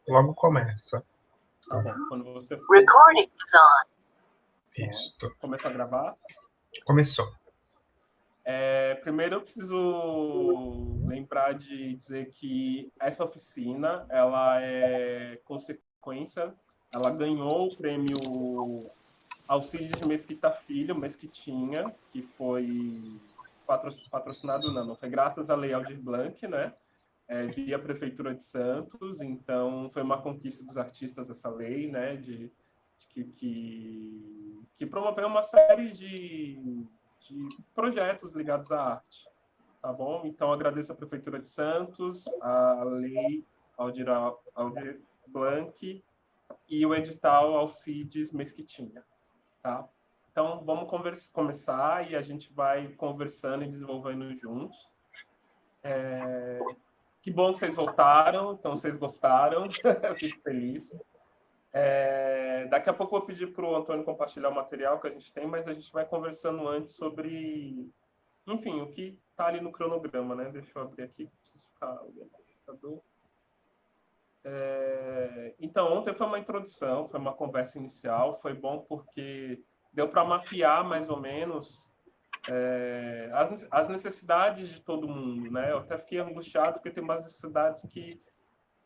Logo começa. Tá bom. Quando você Recording is on. Isto. começar a gravar. Começou. Primeiro eu preciso lembrar de dizer que essa oficina, ela é consequência, ela ganhou o prêmio Alcides Mesquita Filho, Mesquitinha, que foi patrocinado, não foi graças à Lei Aldir Blanc, né? Via Prefeitura de Santos, então foi uma conquista dos artistas essa lei, né? Que promoveu uma série de projetos ligados à arte, tá bom? Então agradeço à Prefeitura de Santos, a Lei Aldir Blanc e o edital Alcides Mesquitinha, tá? Então vamos começar e a gente vai conversando e desenvolvendo juntos. Que bom que vocês voltaram, então vocês gostaram, fico feliz. Daqui a pouco eu vou pedir para o Antônio compartilhar o material que a gente tem, mas a gente vai conversando antes sobre, enfim, o que está ali no cronograma, né? Deixa eu abrir aqui, preciso ficar olhando no computador. Então, ontem foi uma introdução, foi uma conversa inicial, foi bom porque deu para mapear mais ou menos as necessidades de todo mundo, né? Eu até fiquei angustiado porque tem umas necessidades que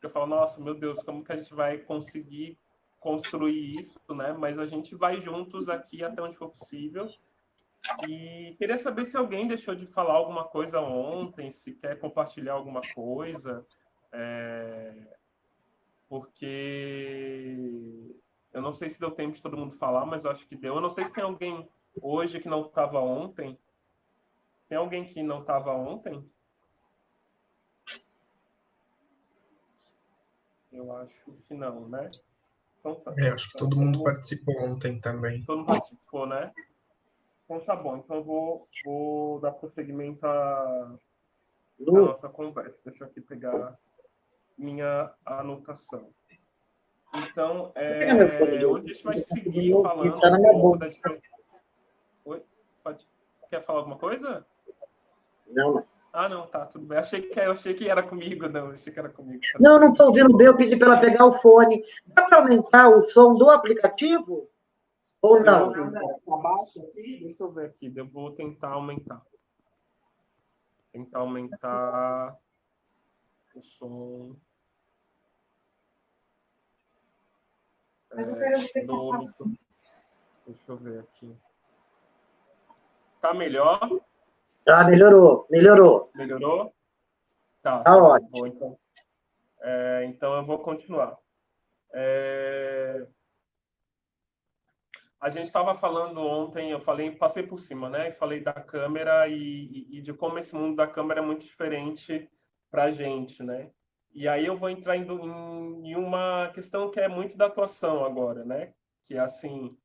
eu falo, nossa, meu Deus, como que a gente vai conseguir construir isso, né? Mas a gente vai juntos aqui até onde for possível. E queria saber se alguém deixou de falar alguma coisa ontem, se quer compartilhar alguma coisa, porque eu não sei se deu tempo de todo mundo falar, mas eu acho que deu. Eu não sei se tem alguém hoje que não estava ontem. Tem alguém que não estava ontem? Eu acho que não, né? Então tá. Acho que todo mundo participou ontem também. Todo mundo participou, né? Então tá bom. Então eu vou dar prosseguimento à nossa conversa. Deixa eu aqui pegar minha anotação. Então, hoje a gente vai seguir falando um pouco da diferença. Oi? Pode. Quer falar alguma coisa? Não. Ah, não, tá, tudo bem. Eu achei que era comigo, não. Achei que era comigo. Não estou ouvindo bem, eu pedi para ela pegar o fone. Dá para aumentar o som do aplicativo? Ou não? Tá baixo aqui? Deixa eu ver aqui. Eu vou tentar aumentar. Tentar aumentar o som. Deixa eu ver aqui. Tá melhor? Ah, melhorou. Melhorou? Tá ótimo. bom, então. Então eu vou continuar. A gente estava falando ontem, passei por cima, né? Falei da câmera e de como esse mundo da câmera é muito diferente para a gente, né? E aí eu vou entrar em uma questão que é muito da atuação agora, né? Que é assim,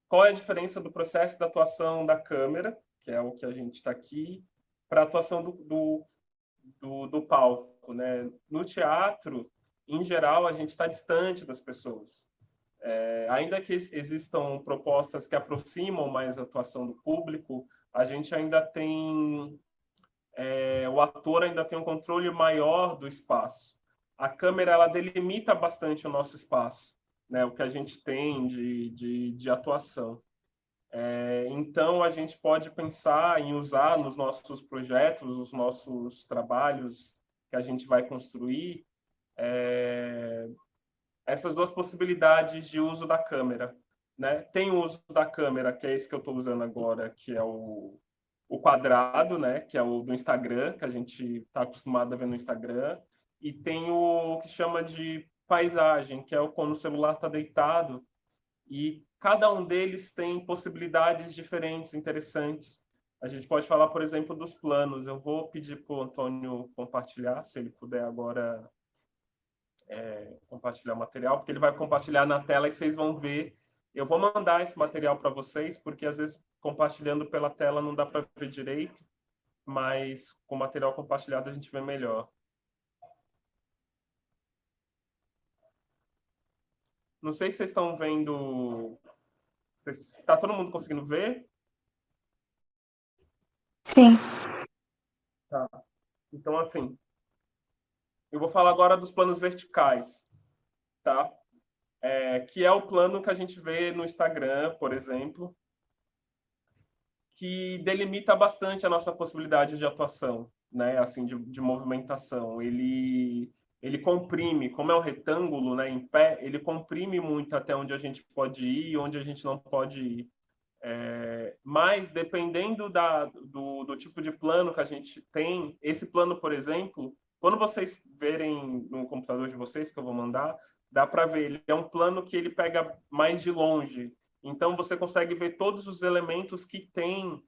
qual é a diferença do processo da atuação da câmera, que é o que a gente está aqui, para a atuação do palco, né? No teatro, em geral, a gente está distante das pessoas. Ainda que existam propostas que aproximam mais a atuação do público, a gente ainda tem o ator ainda tem um controle maior do espaço. A câmera ela delimita bastante o nosso espaço, né? O que a gente tem de atuação. Então a gente pode pensar em usar nos nossos projetos, nos nossos trabalhos que a gente vai construir, essas duas possibilidades de uso da câmera, né? Tem o uso da câmera, que é esse que eu estou usando agora, que é o quadrado, né? Que é o do Instagram, que a gente está acostumado a ver no Instagram, e tem o que chama de paisagem, que é quando o celular está deitado, e cada um deles tem possibilidades diferentes, interessantes. A gente pode falar, por exemplo, dos planos. Eu vou pedir para o Antônio compartilhar, se ele puder agora compartilhar o material, porque ele vai compartilhar na tela e vocês vão ver. Eu vou mandar esse material para vocês, porque às vezes compartilhando pela tela não dá para ver direito, mas com o material compartilhado a gente vê melhor. Não sei se vocês estão vendo. Está todo mundo conseguindo ver? Sim. Tá. Então, assim, eu vou falar agora dos planos verticais. tá? Que é o plano que a gente vê no Instagram, por exemplo, que delimita bastante a nossa possibilidade de atuação, né? Assim, de movimentação. Ele comprime, como é um retângulo, né, em pé, ele comprime muito até onde a gente pode ir e onde a gente não pode ir. Mas, dependendo do tipo de plano que a gente tem, esse plano, por exemplo, quando vocês verem no computador de vocês, que eu vou mandar, dá para ver, ele é um plano que ele pega mais de longe. Então, você consegue ver todos os elementos que tem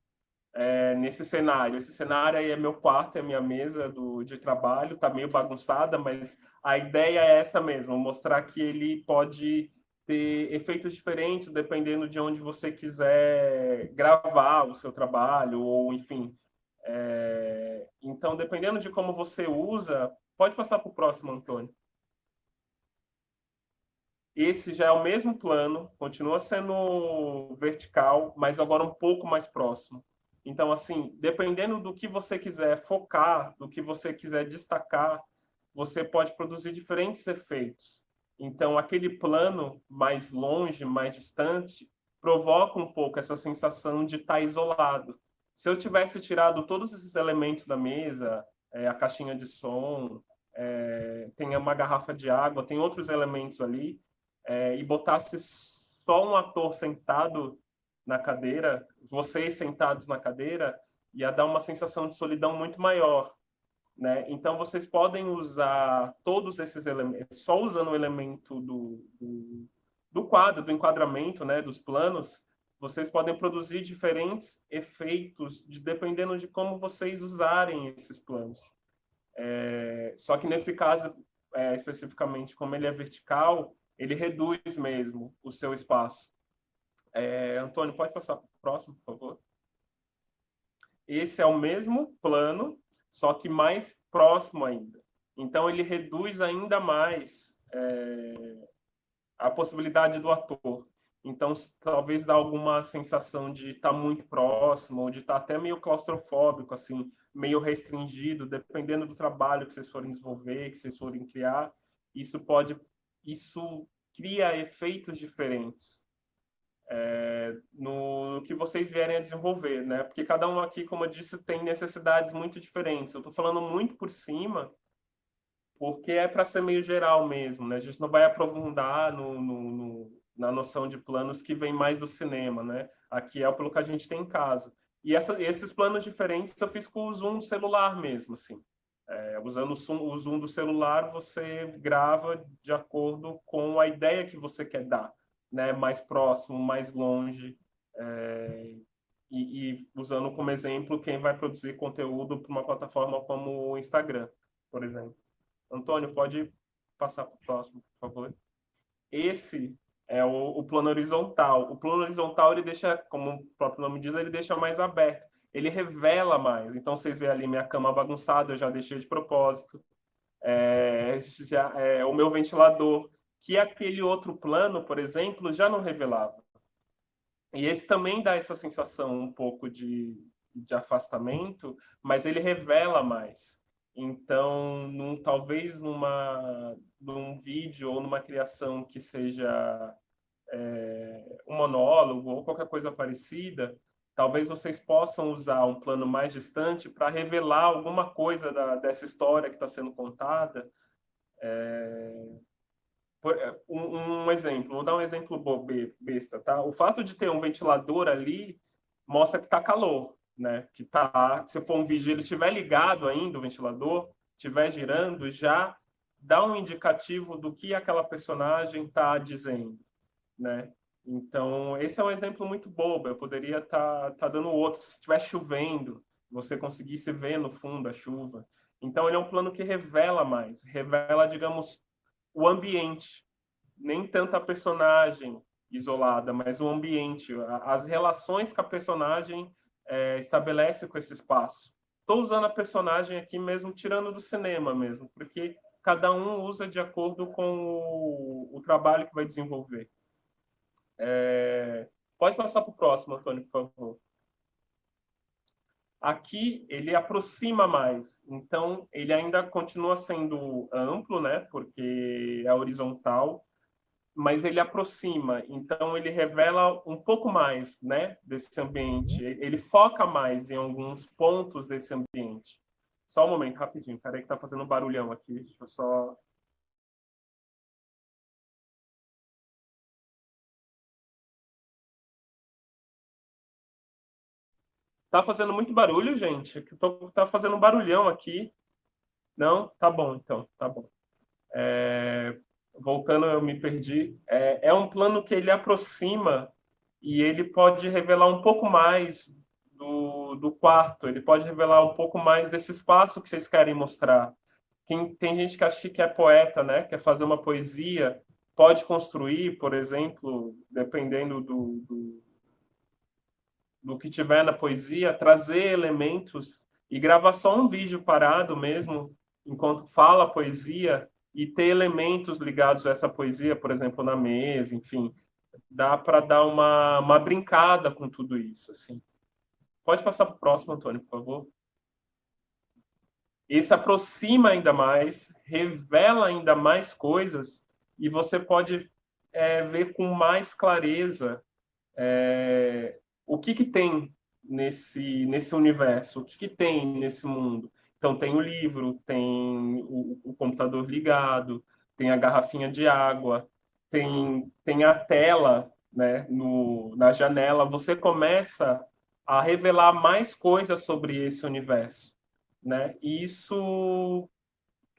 nesse cenário. Esse cenário aí é meu quarto, é minha mesa de trabalho, está meio bagunçada, mas a ideia é essa mesmo, mostrar que ele pode ter efeitos diferentes dependendo de onde você quiser gravar o seu trabalho, ou enfim. Então, dependendo de como você usa, pode passar para o próximo, Antônio. Esse já é o mesmo plano, continua sendo vertical, mas agora um pouco mais próximo. Então, assim, dependendo do que você quiser focar, do que você quiser destacar, você pode produzir diferentes efeitos. Então, aquele plano mais longe, mais distante, provoca um pouco essa sensação de estar isolado. Se eu tivesse tirado todos esses elementos da mesa, a caixinha de som, tem uma garrafa de água, tem outros elementos ali, e botasse só um ator sentado na cadeira, vocês sentados na cadeira, ia dar uma sensação de solidão muito maior, né? Então, vocês podem usar todos esses elementos, só usando o elemento do quadro, do enquadramento, né, dos planos, vocês podem produzir diferentes efeitos dependendo de como vocês usarem esses planos. Só que nesse caso, especificamente, como ele é vertical, ele reduz mesmo o seu espaço. Antônio, pode passar para o próximo, por favor? Esse é o mesmo plano, só que mais próximo ainda. Então, ele reduz ainda mais a possibilidade do ator. Então, talvez dá alguma sensação de estar muito próximo, ou de estar até meio claustrofóbico, assim, meio restringido, dependendo do trabalho que vocês forem desenvolver, que vocês forem criar. Isso cria efeitos diferentes no que vocês vierem a desenvolver, né? Porque cada um aqui, como eu disse, tem necessidades muito diferentes. Eu estou falando muito por cima, porque é para ser meio geral mesmo, né? A gente não vai aprofundar na noção de planos que vem mais do cinema, né? Aqui é pelo que a gente tem em casa. E esses planos diferentes eu fiz com o zoom do celular mesmo, assim. Usando o zoom do celular, você grava de acordo com a ideia que você quer dar, né? Mais próximo, mais longe. E usando como exemplo quem vai produzir conteúdo para uma plataforma como o Instagram, por exemplo. Antônio, pode passar para o próximo, por favor. Esse é o plano horizontal. O plano horizontal, ele deixa, como o próprio nome diz, ele deixa mais aberto. Ele revela mais. Então, vocês veem ali minha cama bagunçada, eu já deixei de propósito. O meu ventilador, que aquele outro plano, por exemplo, já não revelava. E esse também dá essa sensação um pouco de afastamento, mas ele revela mais. Então, talvez num vídeo ou numa criação que seja um monólogo ou qualquer coisa parecida, talvez vocês possam usar um plano mais distante para revelar alguma coisa dessa história que está sendo contada. Um exemplo, vou dar um exemplo besta, tá? O fato de ter um ventilador ali mostra que está calor, né? Se for um vídeo, ele estiver ligado ainda, o ventilador, estiver girando, já dá um indicativo do que aquela personagem está dizendo, né? Então, esse é um exemplo muito bobo. Eu poderia estar dando outro. Se estiver chovendo, você conseguisse ver no fundo a chuva. Então, ele é um plano que revela mais. Revela, digamos, o ambiente. Nem tanto a personagem isolada, mas o ambiente. As relações que a personagem estabelece com esse espaço. Estou usando a personagem aqui mesmo, tirando do cinema mesmo, porque cada um usa de acordo com o trabalho que vai desenvolver. Pode passar para o próximo, Antônio, por favor. Aqui ele aproxima mais, então ele ainda continua sendo amplo, né? Porque é horizontal, mas ele aproxima. Então, ele revela um pouco mais, né, desse ambiente. Ele foca mais em alguns pontos desse ambiente. Só um momento, rapidinho. Peraí que tá fazendo um barulhão aqui. Deixa eu só... Tá fazendo muito barulho, gente? Tá fazendo um barulhão aqui. Não? Tá bom, então. Tá bom. Voltando, eu me perdi. É um plano que ele aproxima e ele pode revelar um pouco mais do quarto. Ele pode revelar um pouco mais desse espaço que vocês querem mostrar. Tem gente que acha que é poeta, né? Quer fazer uma poesia, pode construir, por exemplo, dependendo do que tiver na poesia, trazer elementos e gravar só um vídeo parado mesmo, enquanto fala a poesia, e ter elementos ligados a essa poesia, por exemplo, na mesa, enfim. Dá para dar uma brincada com tudo isso, assim. Pode passar para o próximo, Antônio, por favor. Isso aproxima ainda mais, revela ainda mais coisas, e você pode ver com mais clareza o que tem nesse universo, o que tem nesse mundo. Então, tem o livro, tem o computador ligado, tem a garrafinha de água, tem a tela, né, na janela. Você começa a revelar mais coisas sobre esse universo, né? E isso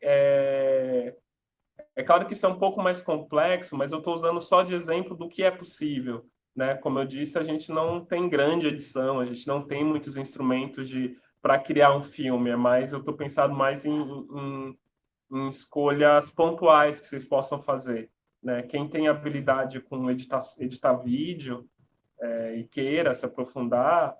é claro que isso é um pouco mais complexo, mas eu estou usando só de exemplo do que é possível, né? Como eu disse, a gente não tem grande edição, a gente não tem muitos instrumentos para criar um filme, mas eu estou pensando mais em escolhas pontuais que vocês possam fazer, né? Quem tem habilidade com editar vídeo e queira se aprofundar,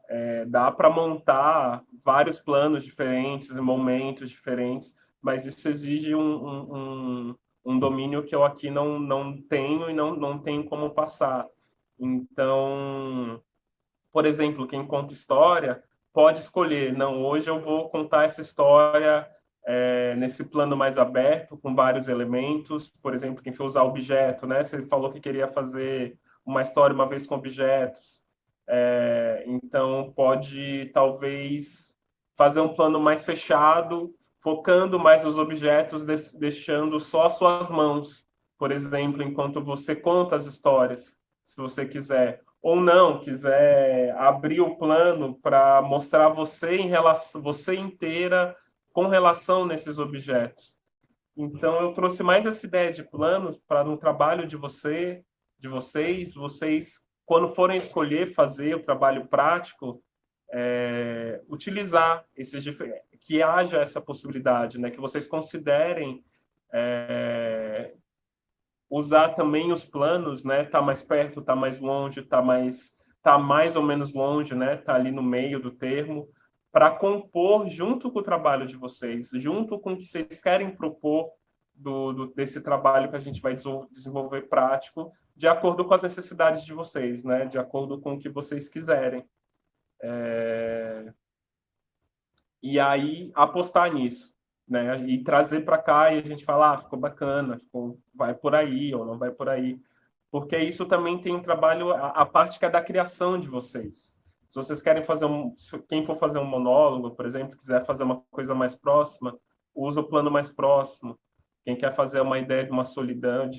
dá para montar vários planos diferentes, momentos diferentes, mas isso exige um domínio que eu aqui não tenho e não tenho como passar. Então, por exemplo, quem conta história pode escolher, não, hoje eu vou contar essa história nesse plano mais aberto, com vários elementos, por exemplo, quem for usar objeto, né? Você falou que queria fazer uma história uma vez com objetos. Então, pode, talvez, fazer um plano mais fechado, focando mais nos objetos, deixando só as suas mãos, por exemplo, enquanto você conta as histórias, se você quiser. Ou não, quiser abrir o plano para mostrar você em relação, você inteira com relação nesses objetos. Então, eu trouxe mais essa ideia de planos para no trabalho de vocês, quando forem escolher fazer o trabalho prático, utilizar que haja essa possibilidade, né? Que vocês considerem usar também os planos, né? Tá mais perto, tá mais longe, tá mais ou menos longe, né? Tá ali no meio do termo, para compor junto com o trabalho de vocês, junto com o que vocês querem propor desse trabalho que a gente vai desenvolver prático, de acordo com as necessidades de vocês, né? De acordo com o que vocês quiserem. E aí apostar nisso, né? E trazer para cá e a gente falar, ficou bacana, vai por aí ou não vai por aí. Porque isso também tem um trabalho, a parte que é da criação de vocês. Se vocês querem fazer quem for fazer um monólogo, por exemplo, quiser fazer uma coisa mais próxima, usa o plano mais próximo. Quem quer fazer uma ideia de uma solidão,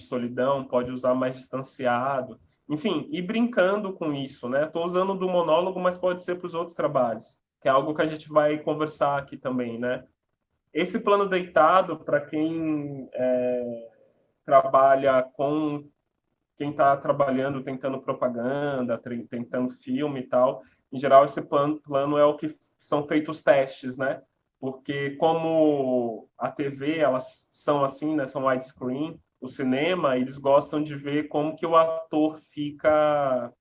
pode usar mais distanciado. Enfim, ir brincando com isso, né? Estou usando do monólogo, mas pode ser para os outros trabalhos, que é algo que a gente vai conversar aqui também, né? Esse plano deitado, para quem trabalha com quem está trabalhando, tentando propaganda, tentando filme e tal, em geral esse plano é o que são feitos testes, né? Porque como a TV, elas são assim, né? São widescreen, o cinema, eles gostam de ver como que o ator fica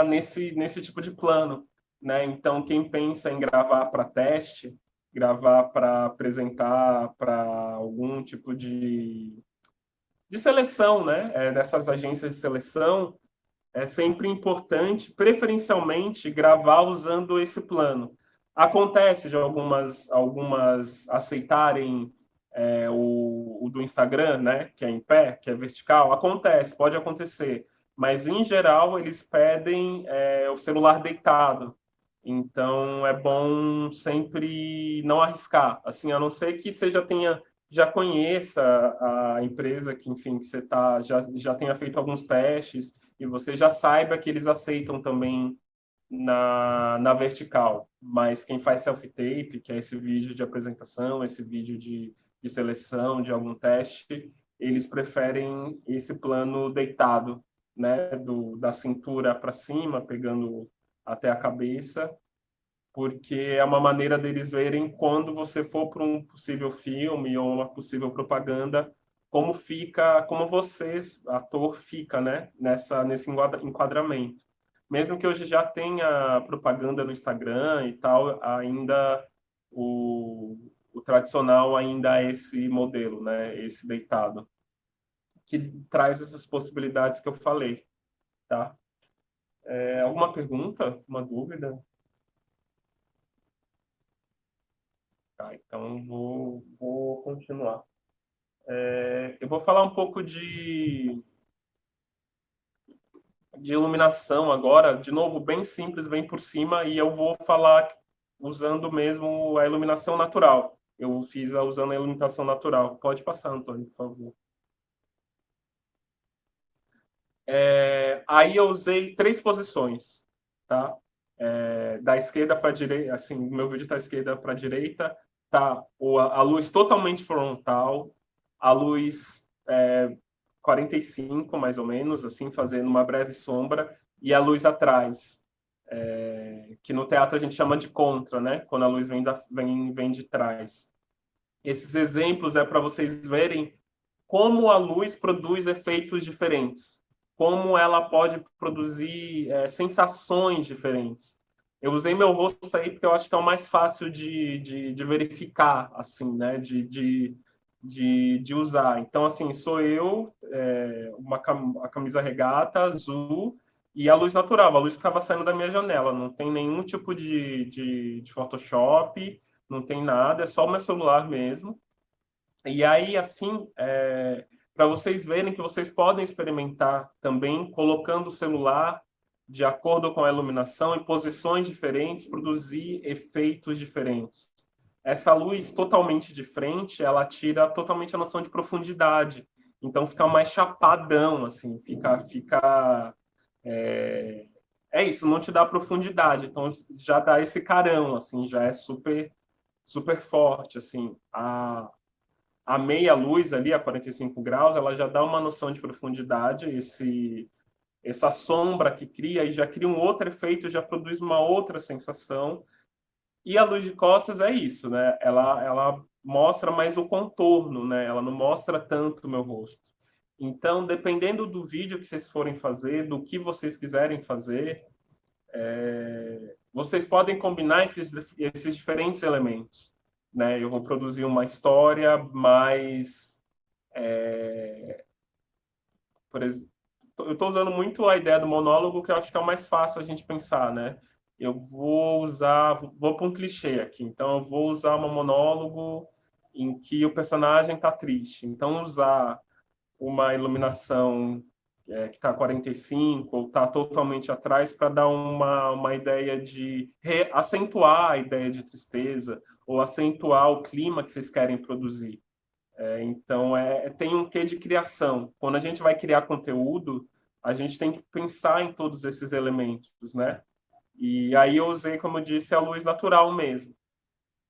nesse tipo de plano, né? Então, quem pensa em gravar para teste, gravar para apresentar para algum tipo de seleção, né? Dessas agências de seleção, é sempre importante, preferencialmente, gravar usando esse plano. Acontece de algumas aceitarem o do Instagram, né, que é em pé, que é vertical, acontece, pode acontecer, mas em geral eles pedem o celular deitado. Então é bom sempre não arriscar, assim, a não ser que você já conheça a empresa que, enfim, que você já tenha feito alguns testes e você já saiba que eles aceitam também na vertical. Mas quem faz self-tape, que é esse vídeo de apresentação, esse vídeo de seleção de algum teste, eles preferem esse plano deitado, né, da cintura para cima, pegando até a cabeça, porque é uma maneira deles verem quando você for para um possível filme ou uma possível propaganda, como você, ator, fica, né, nesse enquadramento. Mesmo que hoje já tenha propaganda no Instagram e tal, ainda o tradicional ainda é esse modelo, né, esse deitado, que traz essas possibilidades que eu falei, tá? Alguma pergunta? Uma dúvida? Tá, então vou continuar. Eu vou falar um pouco de iluminação agora, de novo, bem simples, bem por cima, e eu vou falar usando mesmo a iluminação natural. Eu fiz usando a iluminação natural. Pode passar, Antônio, por favor. Aí eu usei 3 posições, tá? Da esquerda para a direita, assim, o meu vídeo está da esquerda para a direita, tá a luz totalmente frontal, a luz 45, mais ou menos, assim, fazendo uma breve sombra, e a luz atrás, que no teatro a gente chama de contra, né? Quando a luz vem de trás. Esses exemplos é para vocês verem como a luz produz efeitos diferentes, como ela pode produzir sensações diferentes. Eu usei meu rosto aí porque eu acho que é o mais fácil de verificar, assim, né? De usar. Então, assim, sou eu, a camisa regata azul e a luz natural, a luz que estava saindo da minha janela. Não tem nenhum tipo de Photoshop, não tem nada, é só o meu celular mesmo. E aí, assim, para vocês verem que vocês podem experimentar também colocando o celular de acordo com a iluminação em posições diferentes, produzir efeitos diferentes. Essa luz totalmente de frente, ela tira totalmente a noção de profundidade. Então fica mais chapadão, assim, é isso, não te dá profundidade. Então já dá esse carão, assim, já é super super forte, assim. A meia luz ali, a 45 graus, ela já dá uma noção de profundidade, essa sombra que cria e já cria um outro efeito, já produz uma outra sensação. E a luz de costas é isso, né? Ela mostra mais o contorno, né? Ela não mostra tanto o meu rosto. Então, dependendo do vídeo que vocês forem fazer, do que vocês quiserem fazer, vocês podem combinar esses diferentes elementos, né? Eu vou produzir uma história mais, por exemplo, eu estou usando muito a ideia do monólogo, que eu acho que é o mais fácil a gente pensar, né? Vou para um clichê aqui, então eu vou usar um monólogo em que o personagem está triste. Então, usar uma iluminação que está 45 ou está totalmente atrás para dar uma ideia de acentuar a ideia de tristeza ou acentuar o clima que vocês querem produzir. Então, tem um quê de criação. Quando a gente vai criar conteúdo, a gente tem que pensar em todos esses elementos, né? E aí eu usei, como eu disse, a luz natural mesmo.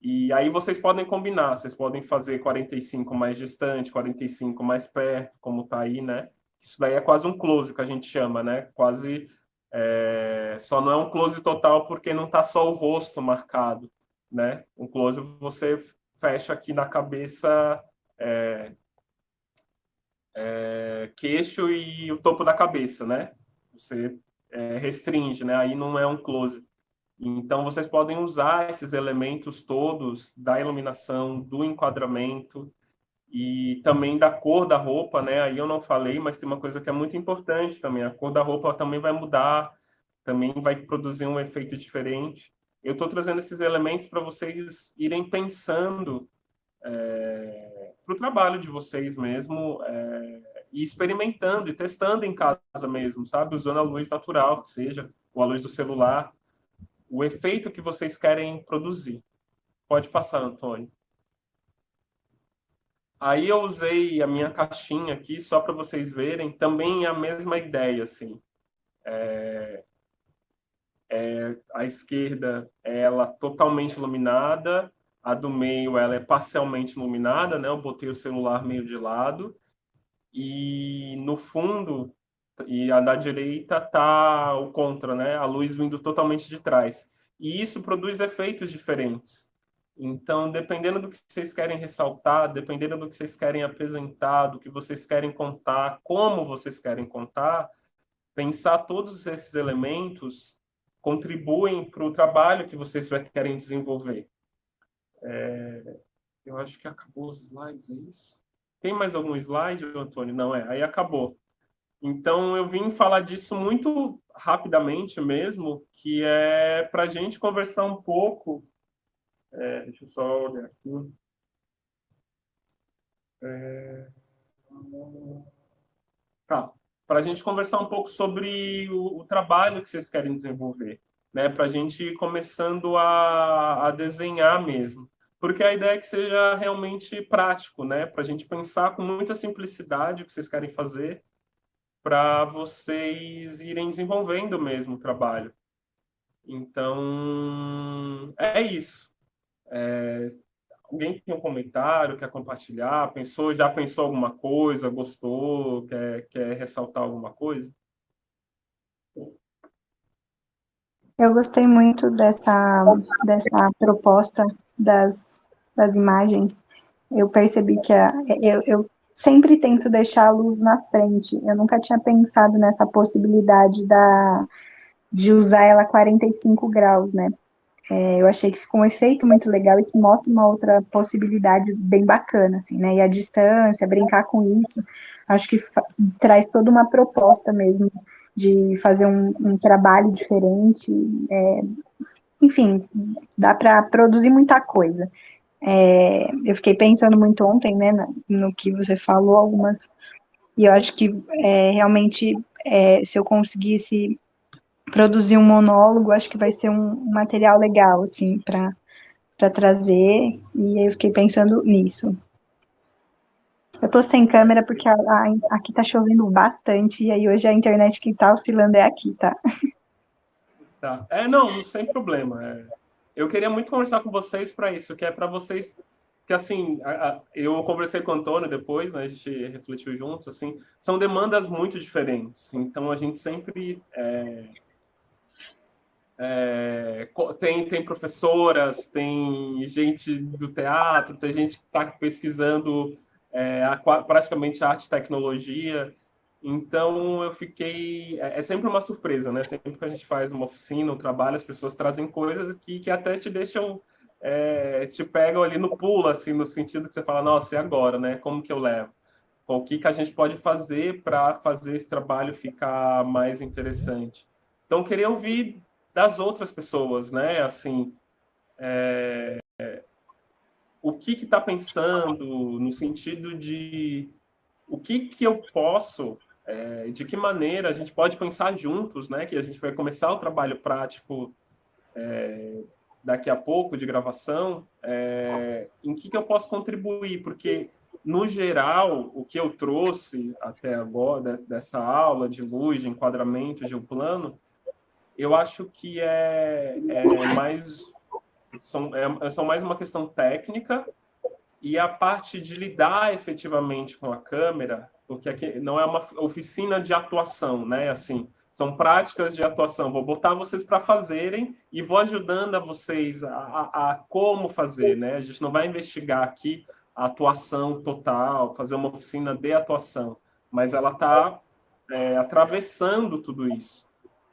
E aí vocês podem combinar, vocês podem fazer 45 mais distante, 45 mais perto, como está aí, né? Isso daí é quase um close, que a gente chama, né? Quase, só não é um close total porque não está só o rosto marcado, né? Um close você fecha aqui na cabeça, queixo e o topo da cabeça, né? Você restringe, né? Aí não é um close. Então, vocês podem usar esses elementos todos da iluminação, do enquadramento e também da cor da roupa, né? Aí eu não falei, mas tem uma coisa que é muito importante também. A cor da roupa também vai mudar, também vai produzir um efeito diferente. Eu estou trazendo esses elementos para vocês irem pensando o trabalho de vocês mesmo, e experimentando e testando em casa mesmo, sabe? Usando a luz natural, que seja, ou a luz do celular, o efeito que vocês querem produzir. Pode passar, Antônio. Aí eu usei a minha caixinha aqui, só para vocês verem, também a mesma ideia, assim. A esquerda, ela totalmente iluminada, a do meio, ela é parcialmente iluminada, né? Eu botei o celular meio de lado, e no fundo, e a da direita tá o contra, né? A luz vindo totalmente de trás. E isso produz efeitos diferentes. Então, dependendo do que vocês querem ressaltar, dependendo do que vocês querem apresentar, do que vocês querem contar, como vocês querem contar, pensar todos esses elementos contribuem para o trabalho que vocês querem desenvolver. Eu acho que acabou os slides, é isso? Tem mais algum slide, Antônio? Não, aí acabou. Então, eu vim falar disso muito rapidamente mesmo, que é para a gente conversar um pouco. Deixa eu só olhar aqui. Tá. Para a gente conversar um pouco sobre o trabalho que vocês querem desenvolver, né? Para a gente ir começando a desenhar mesmo. Porque a ideia é que seja realmente prático, né? Para a gente pensar com muita simplicidade o que vocês querem fazer, para vocês irem desenvolvendo mesmo o trabalho. Então, é isso. Alguém tem um comentário, quer compartilhar? Já pensou alguma coisa, gostou, quer ressaltar alguma coisa? Eu gostei muito dessa proposta das imagens. Eu percebi que eu sempre tento deixar a luz na frente. Eu nunca tinha pensado nessa possibilidade de usar ela a 45 graus, né? Eu achei que ficou um efeito muito legal e que mostra uma outra possibilidade bem bacana, assim, né? E a distância, brincar com isso, acho que traz toda uma proposta mesmo de fazer um trabalho diferente. Enfim, dá para produzir muita coisa. Eu fiquei pensando muito ontem, né, no que você falou, e eu acho que realmente, se eu conseguisse produzir um monólogo, acho que vai ser um material legal, assim, para trazer, e aí eu fiquei pensando nisso. Eu tô sem câmera porque aqui tá chovendo bastante, e aí hoje a internet que tá oscilando é aqui, tá? Tá. Não, sem problema. Eu queria muito conversar com vocês para isso, que é para vocês que assim, eu conversei com o Antônio depois, né, a gente refletiu juntos, assim, são demandas muito diferentes. Então a gente sempre tem professoras, tem gente do teatro, tem gente que está pesquisando praticamente arte e tecnologia. Então, eu fiquei... É sempre uma surpresa, né? Sempre que a gente faz uma oficina, um trabalho, as pessoas trazem coisas que até te deixam... te pegam ali no pulo, assim, no sentido que você fala, nossa, e agora, né? Como que eu levo? O que a gente pode fazer para fazer esse trabalho ficar mais interessante? Então, eu queria ouvir das outras pessoas, né? Assim, o que está pensando no sentido de o que eu posso, de que maneira a gente pode pensar juntos, né? Que a gente vai começar o trabalho prático daqui a pouco de gravação, em que eu posso contribuir, porque no geral o que eu trouxe até agora dessa aula de luz, de enquadramento, de um plano, eu acho que são mais uma questão técnica, e a parte de lidar efetivamente com a câmera, porque aqui não é uma oficina de atuação, né? Assim, são práticas de atuação. Vou botar vocês para fazerem e vou ajudando a vocês a como fazer, né? A gente não vai investigar aqui a atuação total, fazer uma oficina de atuação, mas ela está atravessando tudo isso,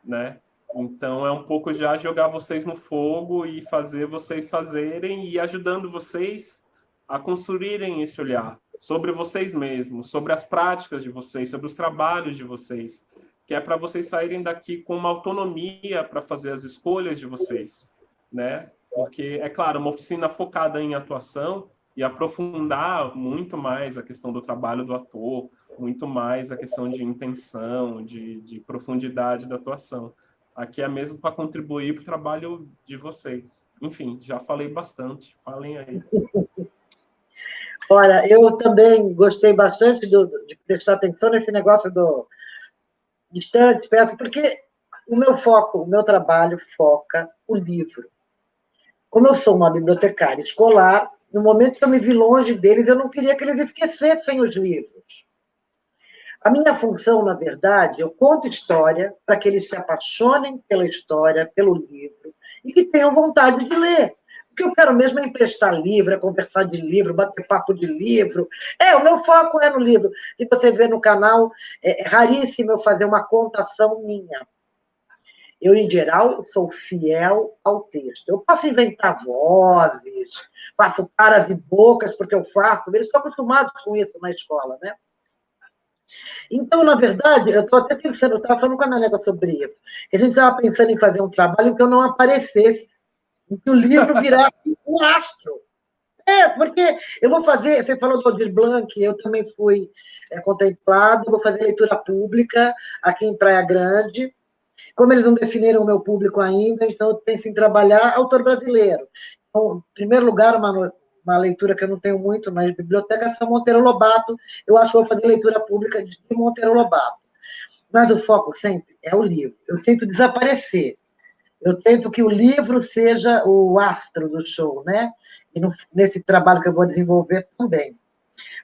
né? Então, é um pouco já jogar vocês no fogo e fazer vocês fazerem e ajudando vocês a construírem esse olhar sobre vocês mesmos, sobre as práticas de vocês, sobre os trabalhos de vocês, que é para vocês saírem daqui com uma autonomia para fazer as escolhas de vocês, né? Porque, é claro, uma oficina focada em atuação, e aprofundar muito mais a questão do trabalho do ator, muito mais a questão de intenção, de profundidade da atuação. Aqui é mesmo para contribuir para o trabalho de vocês. Enfim, já falei bastante. Falem aí. Olha, eu também gostei bastante de prestar atenção nesse negócio do distante, perto, porque o meu foco, o meu trabalho foca o livro. Como eu sou uma bibliotecária escolar, no momento que eu me vi longe deles, eu não queria que eles esquecessem os livros. A minha função, na verdade, eu conto história para que eles se apaixonem pela história, pelo livro, e que tenham vontade de ler. O que eu quero mesmo é emprestar livro, é conversar de livro, bater papo de livro. O meu foco é no livro. Se você vê no canal, é raríssimo eu fazer uma contação minha. Eu, em geral, sou fiel ao texto. Eu posso inventar vozes, faço caras e bocas, porque eu faço. Eles estão acostumados com isso na escola, né? Então, na verdade, eu estou até pensando, eu estava falando com a minha neta sobre isso. A gente estava pensando em fazer um trabalho em que eu não aparecesse, em que o livro virasse um astro. Porque eu vou fazer, você falou do Aldir Blanc, eu também fui contemplado, vou fazer leitura pública aqui em Praia Grande. Como eles não definiram o meu público ainda, então eu penso em trabalhar autor brasileiro. Então, em primeiro lugar, uma leitura que eu não tenho muito na biblioteca é São Monteiro Lobato. Eu acho que vou fazer leitura pública de Monteiro Lobato. Mas o foco sempre é o livro. Eu tento desaparecer. Eu tento que o livro seja o astro do show, né? E nesse trabalho que eu vou desenvolver também.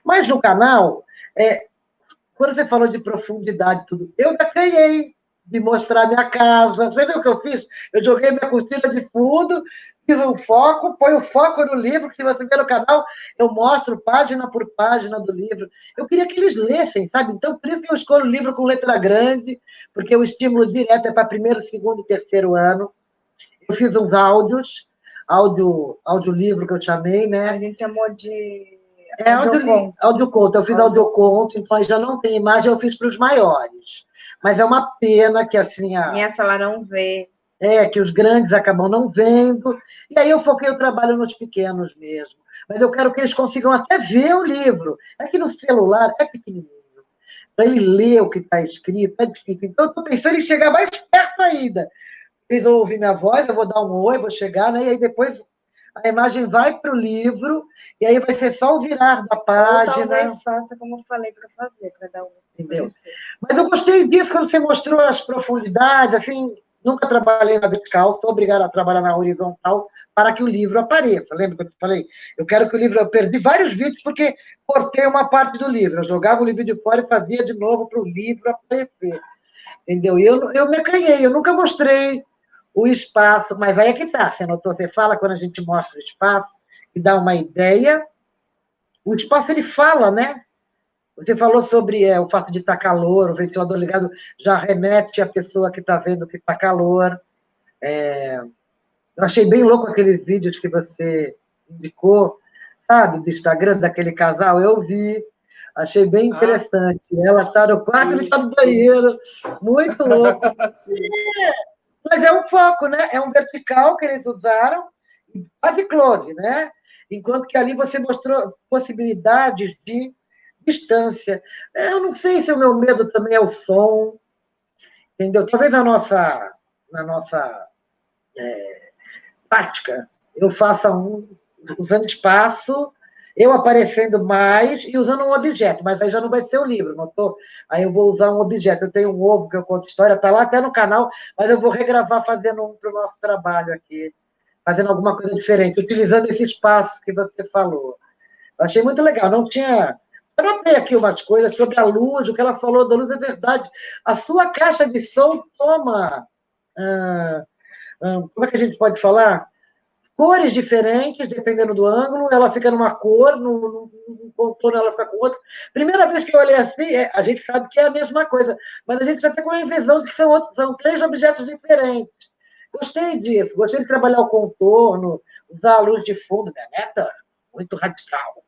Mas no canal, quando você falou de profundidade e tudo, eu já ganhei de mostrar minha casa. Você viu o que eu fiz? Eu joguei minha cortina de fundo, fiz um foco, ponho o foco no livro, que se você ver no canal, eu mostro página por página do livro. Eu queria que eles lessem, sabe? Então, por isso que eu escolho o livro com letra grande, porque o estímulo direto é para primeiro, segundo e terceiro ano. Eu fiz uns audiolivro que eu chamei, né? A gente chamou de audioconto. Eu fiz audioconto, então já não tem imagem, eu fiz para os maiores. Mas é uma pena que assim minha sala não vê. Que os grandes acabam não vendo. E aí eu foquei o trabalho nos pequenos mesmo. Mas eu quero que eles consigam até ver o livro. É que no celular é pequenininho. Para ele ler o que está escrito é difícil. Então eu estou pensando em chegar mais perto ainda. Eles vão ouvir minha voz, eu vou dar um oi, vou chegar, né? E aí depois a imagem vai para o livro, e aí vai ser só o virar da página. Ou talvez faça como eu falei para fazer, para dar um... Entendeu? Mas eu gostei disso, quando você mostrou as profundidades, assim, nunca trabalhei na vertical, sou obrigada a trabalhar na horizontal para que o livro apareça. Lembra que eu te falei? Eu quero que o livro... Eu perdi vários vídeos porque cortei uma parte do livro. Eu jogava o livro de fora e fazia de novo para o livro aparecer. Entendeu? E eu me acanhei, eu nunca mostrei o espaço, mas aí é que tá, você notou? Você fala quando a gente mostra o espaço e dá uma ideia, o espaço ele fala, né? Você falou sobre o fato de estar calor, o ventilador ligado já remete à pessoa que está vendo que está calor. Eu achei bem louco aqueles vídeos que você indicou, sabe, do Instagram daquele casal, eu vi, achei bem interessante. Ela está no quarto, ele está no banheiro, muito louco. Mas é um foco, né? É um vertical que eles usaram, quase close, né? Enquanto que ali você mostrou possibilidades de distância. Eu não sei se o meu medo também é o som, entendeu? Talvez na nossa prática eu faça usando espaço, eu aparecendo mais e usando um objeto, mas aí já não vai ser o livro, notou? Aí eu vou usar um objeto. Eu tenho um ovo que eu conto história, está lá até no canal, mas eu vou regravar fazendo um para o nosso trabalho aqui, fazendo alguma coisa diferente, utilizando esse espaço que você falou. Eu achei muito legal, não tinha... Eu notei aqui umas coisas sobre a luz, o que ela falou da luz é verdade. A sua caixa de som toma... como é que a gente pode falar? Cores diferentes, dependendo do ângulo, ela fica numa cor, num contorno ela fica com outra. Primeira vez que eu olhei assim, a gente sabe que é a mesma coisa, mas a gente vai ter com a inversão de que são 3 objetos diferentes. Gostei disso, gostei de trabalhar o contorno, usar a luz de fundo. Minha neta, muito radical.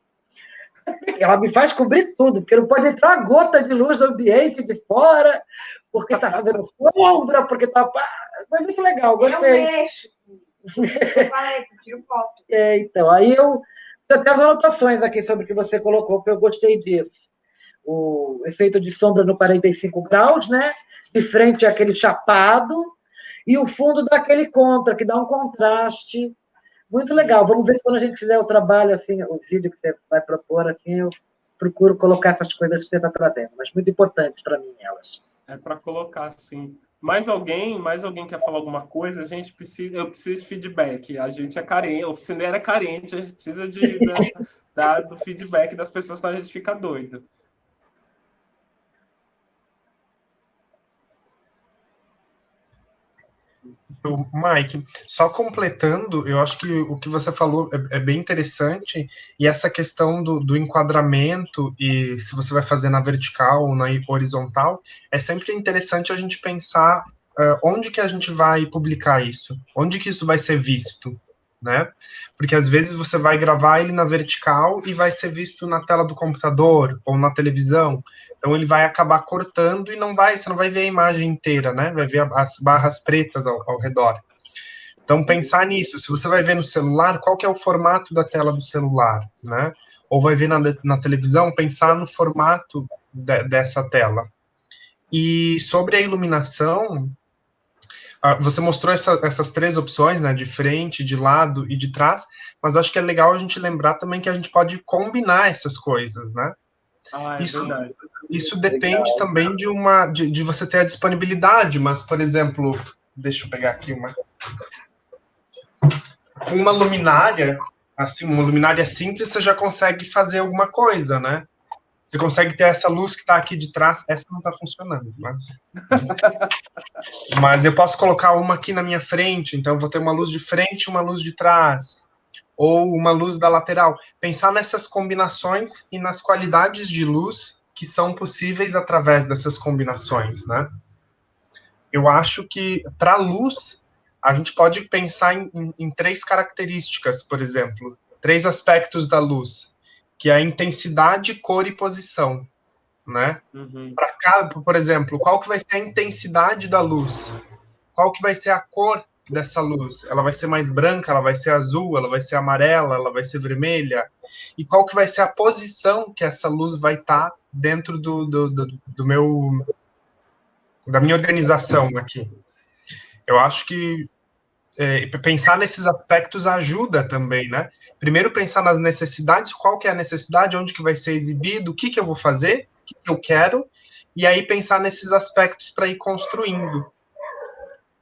Ela me faz cobrir tudo, porque não pode entrar uma gota de luz no ambiente de fora, porque está fazendo sombra, porque está... Foi muito legal, gostei. Eu mexo. Eu falei, tiro foto. Então, aí eu até as anotações aqui sobre o que você colocou, porque eu gostei disso. O efeito de sombra no 45 graus, né? De frente é aquele chapado, e o fundo dá aquele contra, que dá um contraste. Muito legal. Vamos ver se quando a gente fizer o trabalho, assim, o vídeo que você vai propor, assim, eu procuro colocar essas coisas que você está trazendo, mas muito importantes para mim elas. É para colocar, sim. Mais alguém quer falar alguma coisa? Eu preciso de feedback. A gente é carente, a oficina é carente, a gente precisa do feedback das pessoas, senão a gente fica doido. Mike, só completando, eu acho que o que você falou é bem interessante, e essa questão do enquadramento, e se você vai fazer na vertical ou na horizontal, é sempre interessante a gente pensar onde que a gente vai publicar isso, onde que isso vai ser visto, né? Porque às vezes você vai gravar ele na vertical e vai ser visto na tela do computador ou na televisão, então ele vai acabar cortando e você não vai ver a imagem inteira, né? Vai ver as barras pretas ao redor. Então pensar nisso, se você vai ver no celular, qual que é o formato da tela do celular, né? Ou vai ver na televisão, pensar no formato dessa tela. E sobre a iluminação, você mostrou essas três opções, né? De frente, de lado e de trás, mas acho que é legal a gente lembrar também que a gente pode combinar essas coisas, né? É Isso, verdade. isso depende também de você ter a disponibilidade, mas, por exemplo, deixa eu pegar aqui uma luminária, assim, uma luminária simples, você já consegue fazer alguma coisa, né? Você consegue ter essa luz que está aqui de trás, essa não está funcionando, mas eu posso colocar uma aqui na minha frente, então eu vou ter uma luz de frente e uma luz de trás, ou uma luz da lateral. Pensar nessas combinações e nas qualidades de luz que são possíveis através dessas combinações, né? Eu acho que para a luz a gente pode pensar em três características, por exemplo, três aspectos da luz, que é a intensidade, cor e posição, né? Uhum. Para cada, por exemplo, qual que vai ser a intensidade da luz? Qual que vai ser a cor dessa luz? Ela vai ser mais branca, ela vai ser azul, ela vai ser amarela, ela vai ser vermelha? E qual que vai ser a posição que essa luz vai estar dentro da minha organização aqui? Eu acho que pensar nesses aspectos ajuda também, né? Primeiro pensar nas necessidades, qual que é a necessidade, onde que vai ser exibido, o que que eu vou fazer, o que que eu quero, e aí pensar nesses aspectos para ir construindo.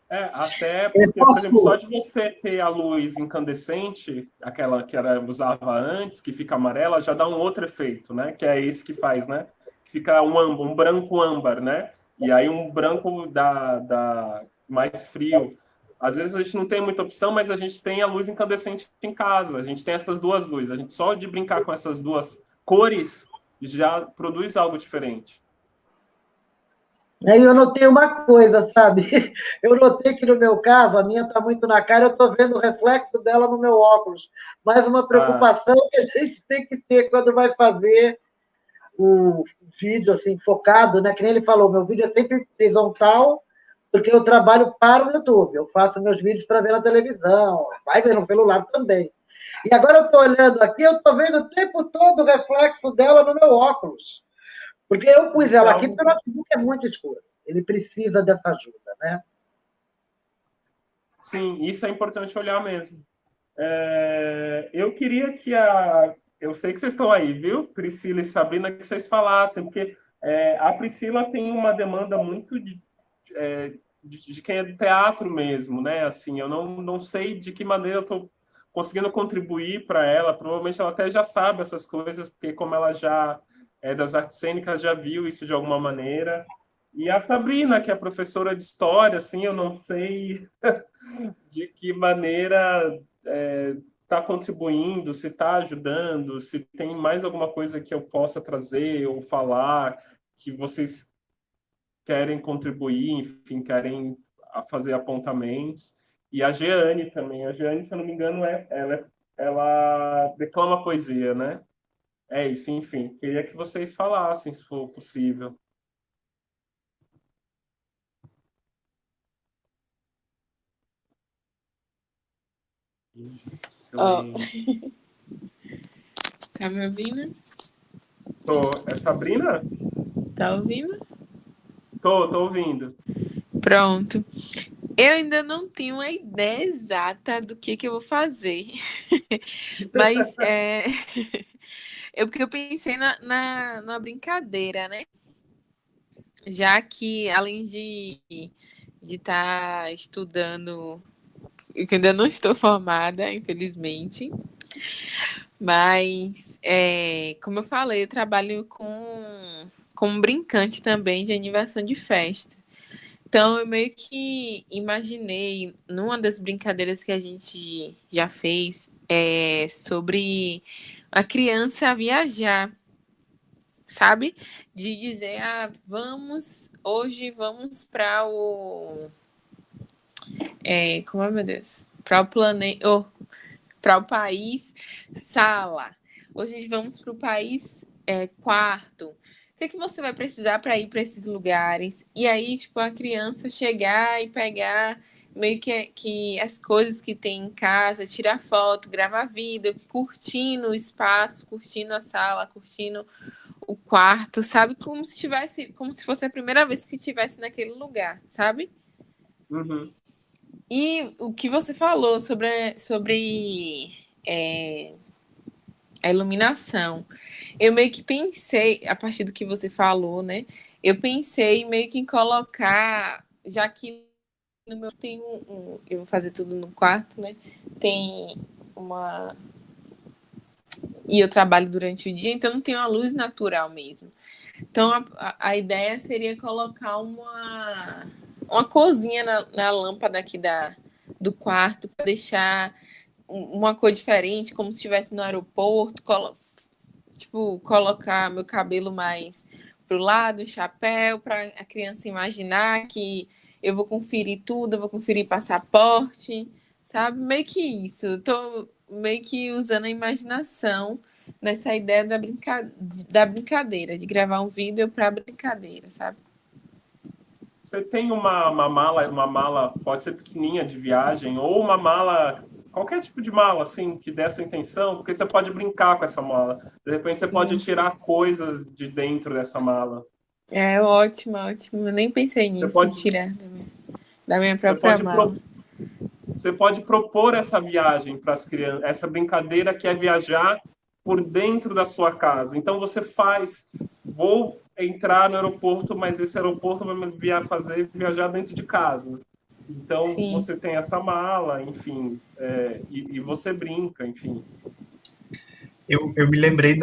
Até porque, por exemplo, só de você ter a luz incandescente, aquela que era usava antes, que fica amarela, já dá um outro efeito, né? Que é esse que faz, né? Que fica um branco âmbar, né? E aí um branco da mais frio. Às vezes a gente não tem muita opção, mas a gente tem a luz incandescente em casa. A gente tem essas duas luzes. A gente só de brincar com essas duas cores já produz algo diferente. Aí eu notei uma coisa, sabe? Eu notei que no meu caso, a minha está muito na cara, eu estou vendo o reflexo dela no meu óculos. Mais uma preocupação que a gente tem que ter quando vai fazer o vídeo assim, focado, né? Que nem ele falou, meu vídeo é sempre horizontal, porque eu trabalho para o YouTube. Eu faço meus vídeos para ver na televisão, vai ver no celular também. E agora eu estou olhando aqui, eu estou vendo o tempo todo o reflexo dela no meu óculos. Porque eu pus ela aqui porque o notebook é muito escuro. Ele precisa dessa ajuda, né? Sim, isso é importante olhar mesmo. Eu queria que eu sei que vocês estão aí, viu? Priscila e Sabrina, que vocês falassem, porque a Priscila tem uma demanda muito de quem é do teatro mesmo, né? Assim, eu não sei de que maneira eu estou conseguindo contribuir para ela. Provavelmente ela até já sabe essas coisas, porque como ela já é das artes cênicas, já viu isso de alguma maneira. E a Sabrina, que é professora de história, assim, eu não sei de que maneira está contribuindo, se está ajudando, se tem mais alguma coisa que eu possa trazer ou falar que vocês querem contribuir, enfim, querem fazer apontamentos. E a Jeane também. A Jeane, se eu não me engano, ela declama poesia, né? É isso, enfim. Queria que vocês falassem, se for possível. Oh. Tá me ouvindo? É Sabrina? Tá ouvindo? Tô ouvindo. Pronto. Eu ainda não tenho uma ideia exata do que eu vou fazer. Mas porque eu pensei numa brincadeira, né? Já que, além de estar estudando, eu ainda não estou formada, infelizmente. Mas, como eu falei, eu trabalho como brincante também de animação de festa. Então, eu meio que imaginei, numa das brincadeiras que a gente já fez, sobre a criança viajar, sabe? De dizer, hoje vamos para como é, meu Deus? Para o planeta, para o país Sala. Hoje vamos para o país Quarto. O que você vai precisar para ir para esses lugares? E aí, tipo, a criança chegar e pegar meio que as coisas que tem em casa, tirar foto, gravar vídeo, curtindo o espaço, curtindo a sala, curtindo o quarto, sabe? Como se fosse a primeira vez que estivesse naquele lugar, sabe? Uhum. E o que você falou sobre a iluminação, eu meio que pensei, a partir do que você falou, né? Eu pensei meio que em colocar, já que no meu tem eu vou fazer tudo no quarto, né? Tem uma. E eu trabalho durante o dia, então não tem uma luz natural mesmo. Então a ideia seria colocar uma corzinha na lâmpada aqui do quarto para deixar uma cor diferente, como se estivesse no aeroporto, colocar meu cabelo mais pro lado, chapéu, para a criança imaginar que eu vou conferir tudo, eu vou conferir passaporte, sabe? Meio que isso. Eu tô meio que usando a imaginação nessa ideia da brincadeira, de gravar um vídeo para brincadeira, sabe? Você tem uma mala, pode ser pequenininha de viagem, ou uma mala, qualquer tipo de mala, assim, que dê essa intenção, porque você pode brincar com essa mala. De repente, você pode tirar coisas de dentro dessa mala. Ótimo, ótimo. Eu nem pensei nisso, em tirar da minha própria mala. Você pode propor essa viagem para as crianças, essa brincadeira que é viajar por dentro da sua casa. Então, você vou entrar no aeroporto, mas esse aeroporto vai me fazer viajar dentro de casa. Então, Sim. Você tem essa mala, enfim, e você brinca, enfim. Eu me lembrei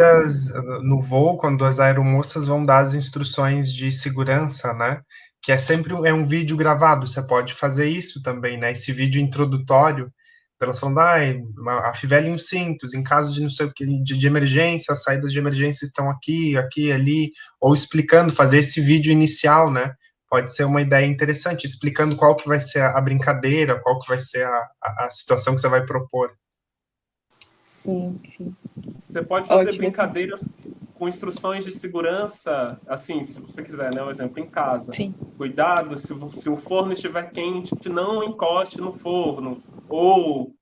no voo, quando as aeromoças vão dar as instruções de segurança, né? Que é sempre um vídeo gravado, você pode fazer isso também, né? Esse vídeo introdutório, elas falando, afivele os cintos, em caso de não sei o que, de emergência, as saídas de emergência estão aqui, aqui, ali, ou explicando, fazer esse vídeo inicial, né? Pode ser uma ideia interessante, explicando qual que vai ser a brincadeira, qual que vai ser a situação que você vai propor. Sim, sim. Você pode fazer brincadeiras com instruções de segurança, assim, se você quiser, né? Um exemplo, em casa. Sim. Cuidado, se o forno estiver quente, não encoste no forno. Ou,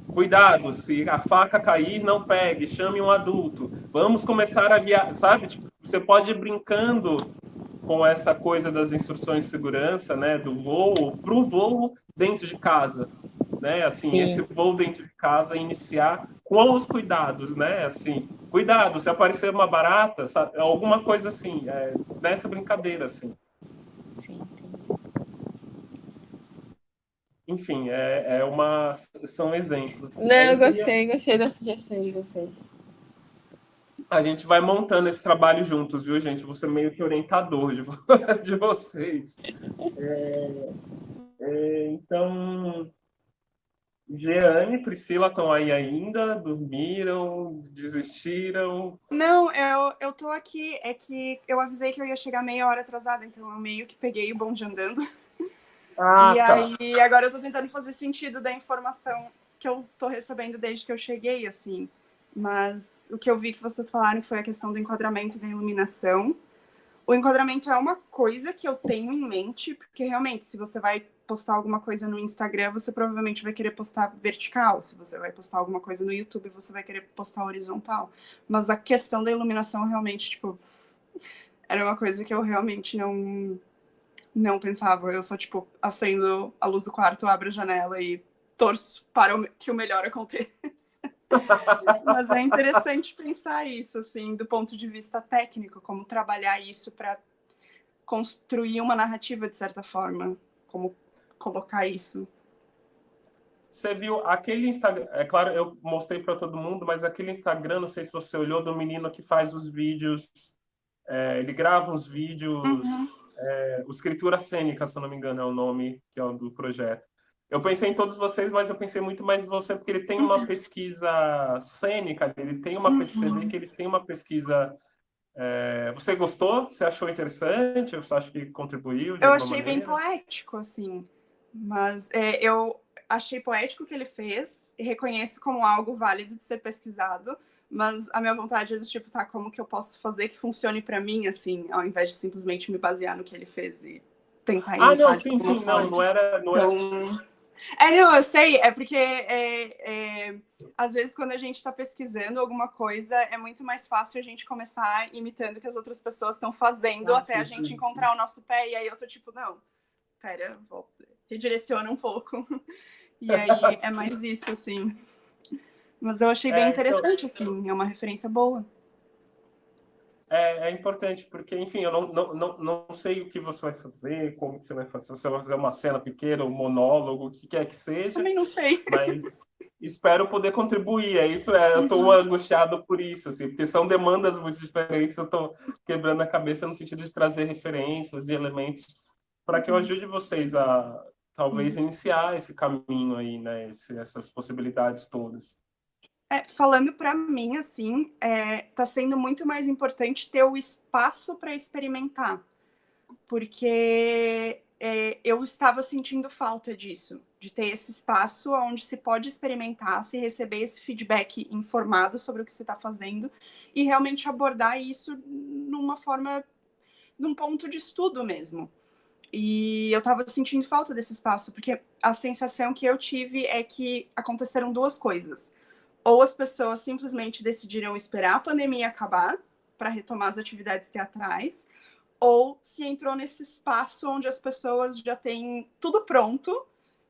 cuidado, se a faca cair, não pegue, chame um adulto. Vamos começar a viajar, sabe? Tipo, você pode ir brincando com essa coisa das instruções de segurança, né? Do voo, para o voo dentro de casa. Né? Assim, Sim. Esse voo dentro de casa iniciar com os cuidados, né? Assim, cuidado, se aparecer uma barata, sabe? Alguma coisa assim, nessa brincadeira, assim. Sim, entendi. Enfim, são exemplos. Não, eu gostei da sugestão de vocês. A gente vai montando esse trabalho juntos, viu, gente? Você meio que orientador de vocês. Então, Jeane e Priscila estão aí ainda? Dormiram? Desistiram? Não, eu tô aqui. É que eu avisei que eu ia chegar meia hora atrasada, então eu meio que peguei o bonde andando. Aí agora eu tô tentando fazer sentido da informação que eu tô recebendo desde que eu cheguei, assim. Mas o que eu vi que vocês falaram que foi a questão do enquadramento da iluminação. O enquadramento é uma coisa que eu tenho em mente, porque realmente, se você vai postar alguma coisa no Instagram, você provavelmente vai querer postar vertical. Se você vai postar alguma coisa no YouTube, você vai querer postar horizontal. Mas a questão da iluminação realmente, tipo, era uma coisa que eu realmente não pensava. Eu só, tipo, acendo a luz do quarto, abro a janela e torço para que o melhor aconteça. Mas é interessante pensar isso, assim, do ponto de vista técnico, como trabalhar isso para construir uma narrativa, de certa forma. Como colocar isso. Você viu aquele Instagram, é claro, eu mostrei para todo mundo, mas aquele Instagram, não sei se você olhou, do menino que faz os vídeos, ele grava uns vídeos, o Escritura Cênica, se eu não me engano, é o nome que é o do projeto. Eu pensei em todos vocês, mas eu pensei muito mais em você, porque ele tem uma pesquisa cênica, ele tem uma pesquisa, que ele tem uma pesquisa. Você gostou? Você achou interessante? Você acha que contribuiu de Eu alguma achei maneira? bem poético, assim. Mas eu achei poético o que ele fez e reconheço como algo válido de ser pesquisado. Mas a minha vontade é do tipo, tá, como que eu posso fazer que funcione para mim, assim, ao invés de simplesmente me basear no que ele fez e tentar imitar. Não, sim, não era. Então, não, eu sei, é porque às vezes quando a gente está pesquisando alguma coisa, é muito mais fácil a gente começar imitando o que as outras pessoas estão fazendo até a gente encontrar o nosso pé, e aí eu tô tipo, não, pera, redireciona um pouco. E aí é mais isso, assim. Mas eu achei bem interessante, assim, é uma referência boa. É importante, porque, enfim, eu não sei o que você vai fazer, como que você vai fazer, se você vai fazer uma cena pequena, um monólogo, o que quer que seja. Também não sei. Mas espero poder contribuir, eu estou angustiado por isso, assim, porque são demandas muito diferentes, eu estou quebrando a cabeça no sentido de trazer referências e elementos para que eu ajude vocês a, talvez, iniciar esse caminho aí, né, essas possibilidades todas. Falando para mim, assim, tá sendo muito mais importante ter o espaço para experimentar, porque eu estava sentindo falta disso, de ter esse espaço onde se pode experimentar, se receber esse feedback informado sobre o que você está fazendo e realmente abordar isso numa forma, num ponto de estudo mesmo. E eu estava sentindo falta desse espaço, porque a sensação que eu tive é que aconteceram duas coisas. Ou as pessoas simplesmente decidiram esperar a pandemia acabar para retomar as atividades teatrais, ou se entrou nesse espaço onde as pessoas já têm tudo pronto,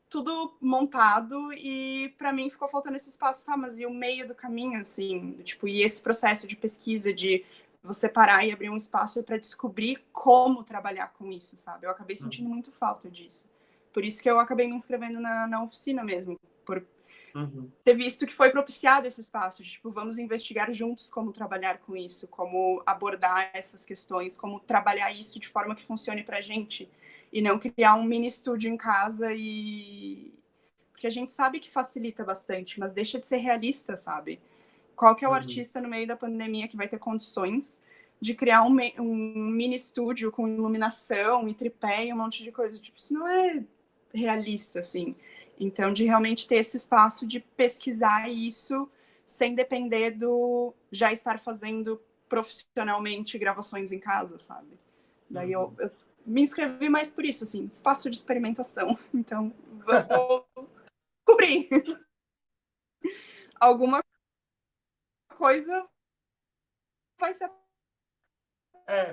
tudo montado, e para mim ficou faltando esse espaço, tá, mas e o meio do caminho, assim, tipo, e esse processo de pesquisa, de você parar e abrir um espaço para descobrir como trabalhar com isso, sabe? Eu acabei sentindo muito falta disso. Por isso que eu acabei me inscrevendo na oficina mesmo, por ter visto que foi propiciado esse espaço, de, tipo, vamos investigar juntos como trabalhar com isso, como abordar essas questões, como trabalhar isso de forma que funcione pra gente, e não criar um mini estúdio em casa porque a gente sabe que facilita bastante, mas deixa de ser realista, sabe? Qual que é o artista no meio da pandemia que vai ter condições de criar um mini estúdio com iluminação e tripé e um monte de coisa? Tipo, isso não é realista, assim. Então, de realmente ter esse espaço de pesquisar isso sem depender do já estar fazendo profissionalmente gravações em casa, sabe? Daí eu me inscrevi mais por isso, assim, espaço de experimentação. Então, vou cobrir. Alguma coisa vai ser.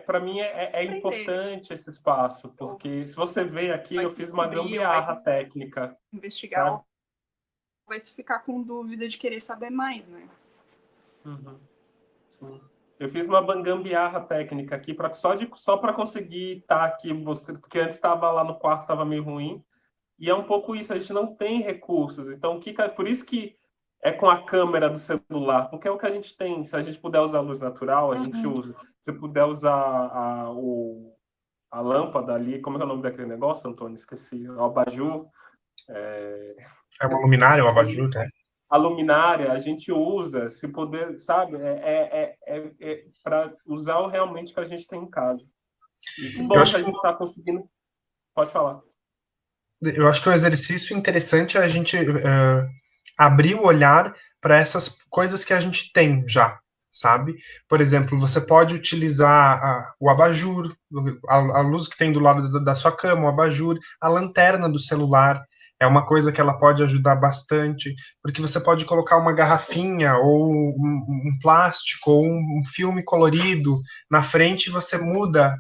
Para mim é importante esse espaço, porque se você vê aqui, eu fiz uma gambiarra técnica. Investigar, sabe? vai se ficar com dúvida de querer saber mais, né? Sim. Eu fiz uma gambiarra técnica aqui só para conseguir estar aqui mostrando, porque antes estava lá no quarto, estava meio ruim. E é um pouco isso, a gente não tem recursos. Então, por isso que é com a câmera do celular, porque é o que a gente tem. Se a gente puder usar a luz natural, a gente usa. Se puder usar a lâmpada ali, como é o nome daquele negócio, Antônio? Esqueci. O abajur. É uma luminária, um abajur, né? A luminária, a gente usa, se puder, sabe? Para usar realmente o que a gente tem em casa. E que bom que a gente está conseguindo. Pode falar. Eu acho que um exercício interessante é a gente abrir o olhar para essas coisas que a gente tem já, sabe? Por exemplo, você pode utilizar o abajur, a luz que tem do lado da sua cama, o abajur, a lanterna do celular. É uma coisa que ela pode ajudar bastante, porque você pode colocar uma garrafinha, ou um plástico, ou um filme colorido na frente, e você muda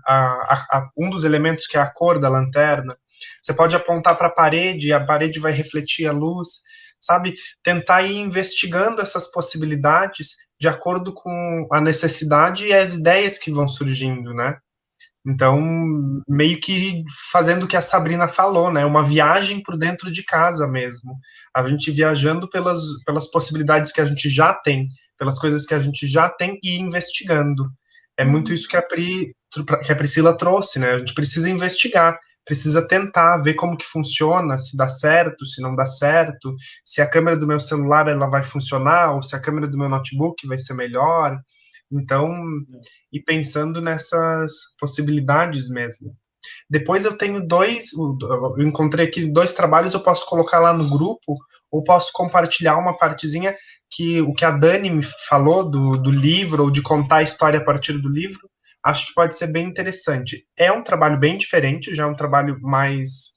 um dos elementos, que é a cor da lanterna. Você pode apontar para a parede, e a parede vai refletir a luz, sabe? Tentar ir investigando essas possibilidades de acordo com a necessidade e as ideias que vão surgindo, né? Então, meio que fazendo o que a Sabrina falou, né? Uma viagem por dentro de casa mesmo. A gente viajando pelas possibilidades que a gente já tem, pelas coisas que a gente já tem, e investigando. É muito isso que a Priscila trouxe, né? A gente precisa investigar, precisa tentar ver como que funciona, se dá certo, se não dá certo, se a câmera do meu celular ela vai funcionar, ou se a câmera do meu notebook vai ser melhor. Então, e pensando nessas possibilidades mesmo. Depois eu tenho eu encontrei aqui 2 trabalhos, eu posso colocar lá no grupo, ou posso compartilhar uma partezinha, que o que a Dani me falou do livro, ou de contar a história a partir do livro, acho que pode ser bem interessante. É um trabalho bem diferente, já é um trabalho mais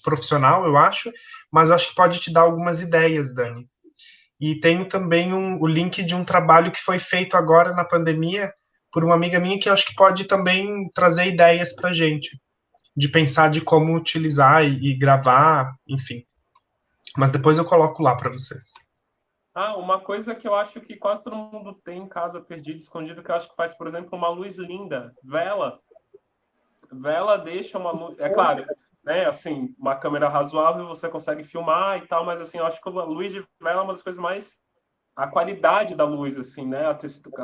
profissional, eu acho, mas acho que pode te dar algumas ideias, Dani. E tenho também o link de um trabalho que foi feito agora na pandemia por uma amiga minha, que eu acho que pode também trazer ideias para gente, de pensar de como utilizar e gravar, enfim. Mas depois eu coloco lá para vocês. Uma coisa que eu acho que quase todo mundo tem em casa, perdido, escondido, que eu acho que faz, por exemplo, uma luz linda. Vela. Vela deixa uma luz... É claro, né? Assim, uma câmera razoável, você consegue filmar e tal, mas assim, eu acho que a luz de vela é uma das coisas mais... A qualidade da luz, assim, né? A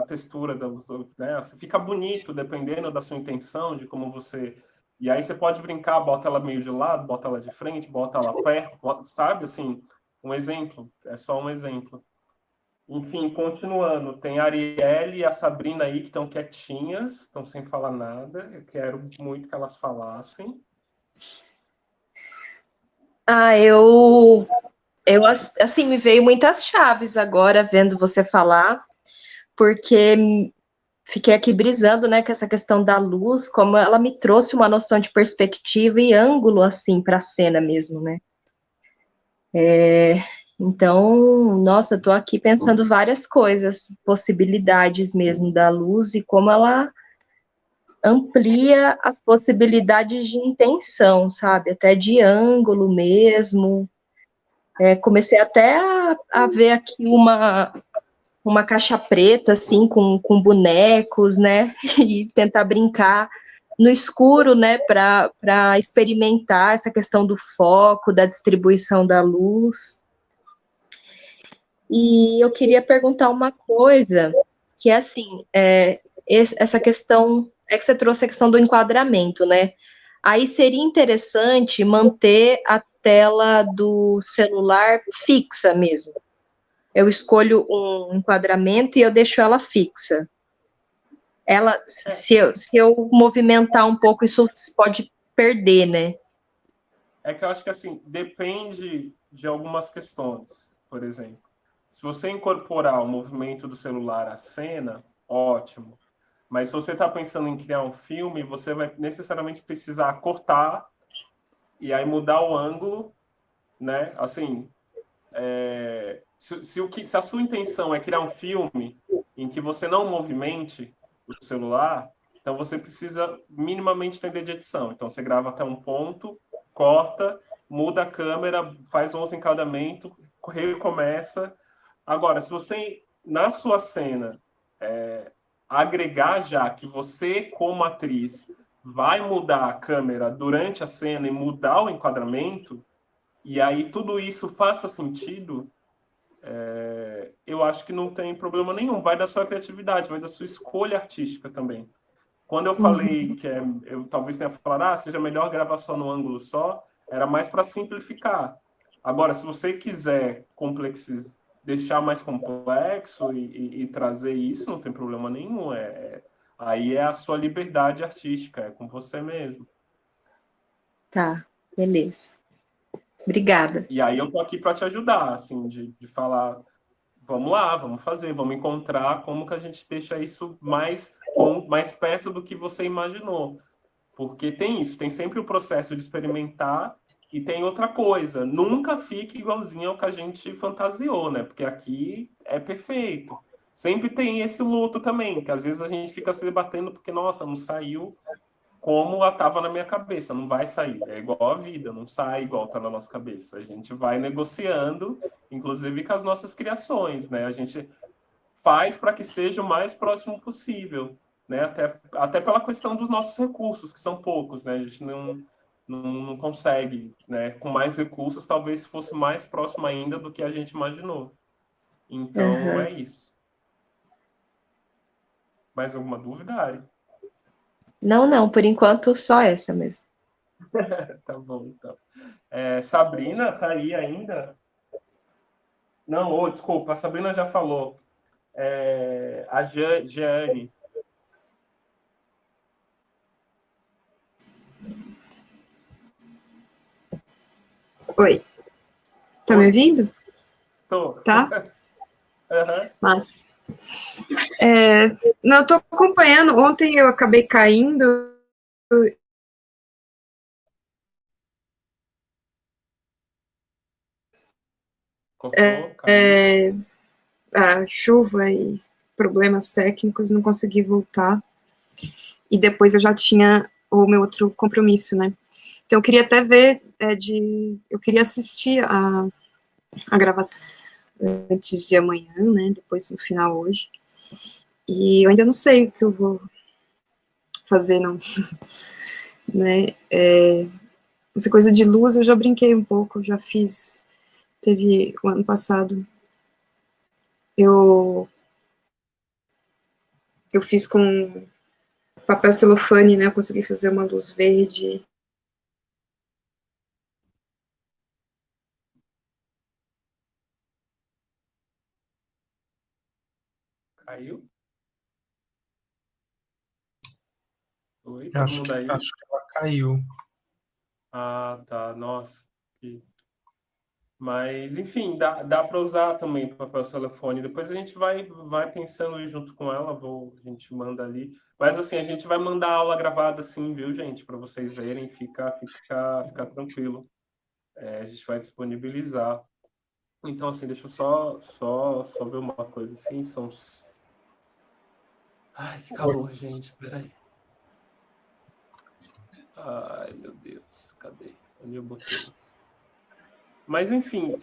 textura da luz, né? Assim, fica bonito, dependendo da sua intenção, de como você... E aí você pode brincar, bota ela meio de lado, bota ela de frente, bota ela perto, sabe? Assim, um exemplo. É só um exemplo. Enfim, continuando. Tem a Arielle e a Sabrina aí que estão quietinhas, estão sem falar nada. Eu quero muito que elas falassem. Eu assim, me veio muitas chaves agora vendo você falar, porque fiquei aqui brisando, né, com essa questão da luz, como ela me trouxe uma noção de perspectiva e ângulo, assim, para a cena mesmo, né. Então, nossa, eu tô aqui pensando várias coisas, possibilidades mesmo da luz e como ela amplia as possibilidades de intenção, sabe, até de ângulo mesmo. Comecei até a ver aqui uma caixa preta, assim, com bonecos, né, e tentar brincar no escuro, né, para experimentar essa questão do foco, da distribuição da luz. E eu queria perguntar uma coisa, que é assim, essa questão, que você trouxe a questão do enquadramento, né, aí seria interessante manter a tela do celular fixa mesmo. Eu escolho um enquadramento e eu deixo ela fixa. Se eu movimentar um pouco, isso pode perder, né? É que eu acho que, assim, depende de algumas questões. Por exemplo, se você incorporar o movimento do celular à cena, ótimo. Mas se você está pensando em criar um filme, você vai necessariamente precisar cortar e aí mudar o ângulo, né? Assim, se a sua intenção é criar um filme em que você não movimente o celular, então você precisa minimamente entender de edição. Então você grava até um ponto, corta, muda a câmera, faz outro enquadramento, recomeça. Agora, se você, na sua cena, agregar já que você, como atriz, vai mudar a câmera durante a cena e mudar o enquadramento, e aí tudo isso faça sentido, eu acho que não tem problema nenhum. Vai da sua criatividade, vai da sua escolha artística também. Quando eu falei que eu talvez tenha falado, seja melhor gravar só no ângulo só, era mais para simplificar. Agora, se você quiser deixar mais complexo e trazer isso, não tem problema nenhum. Aí é a sua liberdade artística, é com você mesmo. Tá, beleza. Obrigada. E aí eu tô aqui para te ajudar, assim, de falar vamos lá, vamos fazer, vamos encontrar como que a gente deixa isso mais perto do que você imaginou. Porque tem isso, tem sempre o processo de experimentar e tem outra coisa. Nunca fique igualzinho ao que a gente fantasiou, né? Porque aqui é perfeito. Sempre tem esse luto também, que às vezes a gente fica se debatendo porque, nossa, não saiu como estava na minha cabeça, não vai sair. É igual a vida, não sai igual está na nossa cabeça. A gente vai negociando, inclusive com as nossas criações, né? A gente faz para que seja o mais próximo possível, né? Até pela questão dos nossos recursos, que são poucos, né? A gente não consegue, né? Com mais recursos, talvez fosse mais próximo ainda do que a gente imaginou. Então, é isso. Mais alguma dúvida, Ari? Não, por enquanto só essa mesmo. Tá bom, então. Sabrina, tá aí ainda? Não, desculpa, a Sabrina já falou. A Jane. Oi. Tá me ouvindo? Tô. Tá? Uhum. Mas. Não, eu tô acompanhando. Ontem eu acabei caindo. Cortou, caiu. A chuva e problemas técnicos, não consegui voltar. E depois eu já tinha o meu outro compromisso, né? Então eu queria até ver, eu queria assistir a gravação antes de amanhã, né? Depois no final hoje. E eu ainda não sei o que eu vou fazer, não. Né? Essa coisa de luz eu já brinquei um pouco, já fiz. Teve o ano passado. Eu fiz com papel celofane, né? Eu consegui fazer uma luz verde. Caiu? Oi, todo Acho mundo aí? que ela caiu. Ah, tá. Nossa. Mas, enfim, dá para usar também papel celofane. Depois a gente vai pensando junto com ela, a gente manda ali. Mas, assim, a gente vai mandar a aula gravada, assim, viu, gente? Para vocês verem, fica tranquilo. A gente vai disponibilizar. Então, assim, deixa eu só ver uma coisa, assim, são... Ai, que calor, gente, peraí. Ai, meu Deus, cadê? Onde eu botei? Mas, enfim,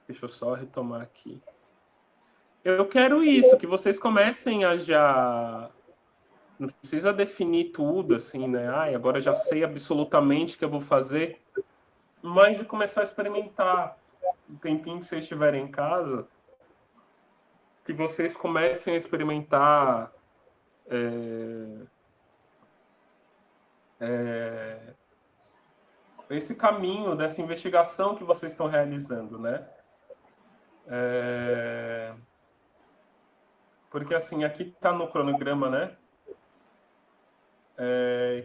deixa eu só retomar aqui. Eu quero isso, que vocês comecem a já... Não precisa definir tudo, assim, né? Ai, agora já sei absolutamente o que eu vou fazer, mas de começar a experimentar. O tempinho que vocês estiverem em casa, que vocês comecem a experimentar esse caminho dessa investigação que vocês estão realizando, né? Porque, assim, aqui está no cronograma, né?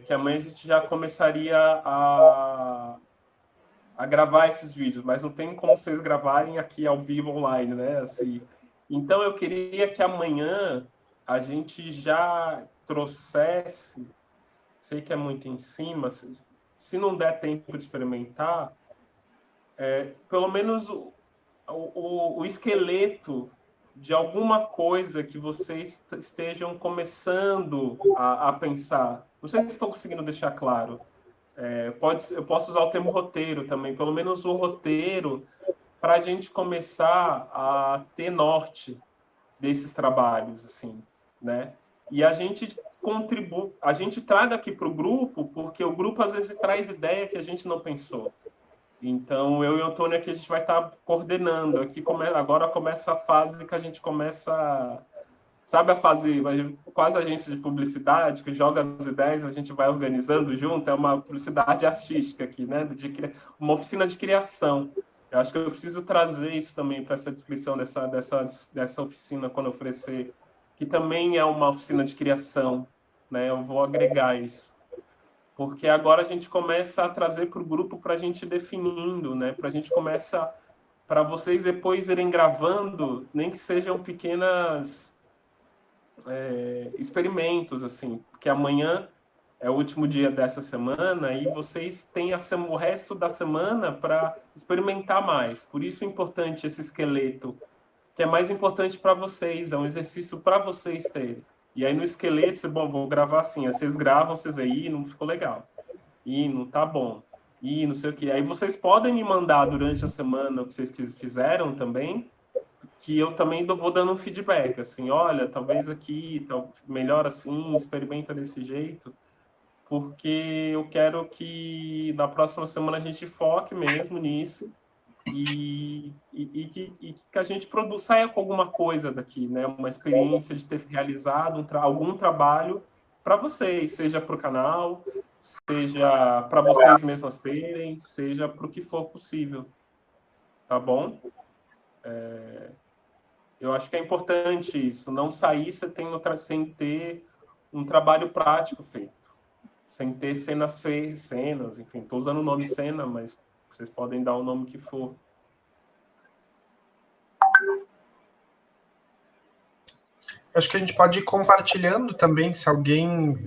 Que amanhã a gente já começaria a gravar esses vídeos, mas não tem como vocês gravarem aqui ao vivo online, né? Assim, então eu queria que amanhã a gente já trouxesse, sei que é muito em cima, se não der tempo de experimentar, pelo menos o esqueleto de alguma coisa que vocês estejam começando a pensar. Não sei se estão conseguindo deixar claro. Eu posso usar o termo roteiro também, pelo menos o roteiro, para a gente começar a ter norte desses trabalhos, assim, né? E a gente a gente traga aqui para o grupo, porque o grupo às vezes traz ideia que a gente não pensou. Então, eu e o Antônio aqui, a gente vai estar coordenando. Aqui agora começa a fase que a gente começa... Sabe a fase, quase agência de publicidade, que joga as ideias, a gente vai organizando junto? É uma publicidade artística aqui, né? Uma oficina de criação. Eu acho que eu preciso trazer isso também para essa descrição dessa oficina, quando eu oferecer, que também é uma oficina de criação, né? Eu vou agregar isso. Porque agora a gente começa a trazer para o grupo para a gente ir definindo, né? Para a gente começar para vocês depois irem gravando, nem que sejam pequenas experimentos, assim, porque amanhã é o último dia dessa semana e vocês têm o resto da semana para experimentar mais. Por isso é importante esse esqueleto, que é mais importante para vocês, é um exercício para vocês terem. E aí no esqueleto, você, bom, vou gravar assim, aí vocês gravam, vocês veem, não ficou legal, não tá bom, não sei o que. Aí vocês podem me mandar durante a semana o que vocês fizeram também, que eu também vou dando um feedback, assim, olha, talvez aqui, melhor assim, experimenta desse jeito, porque eu quero que na próxima semana a gente foque mesmo nisso e que a gente saia com alguma coisa daqui, né? Uma experiência de ter realizado algum trabalho para vocês, seja para o canal, seja para vocês mesmas terem, seja para o que for possível, tá bom? Eu acho que é importante isso, não sair sem ter um trabalho prático feito, sem ter cenas, enfim, estou usando o nome cena, mas vocês podem dar o nome que for. Acho que a gente pode ir compartilhando também, se alguém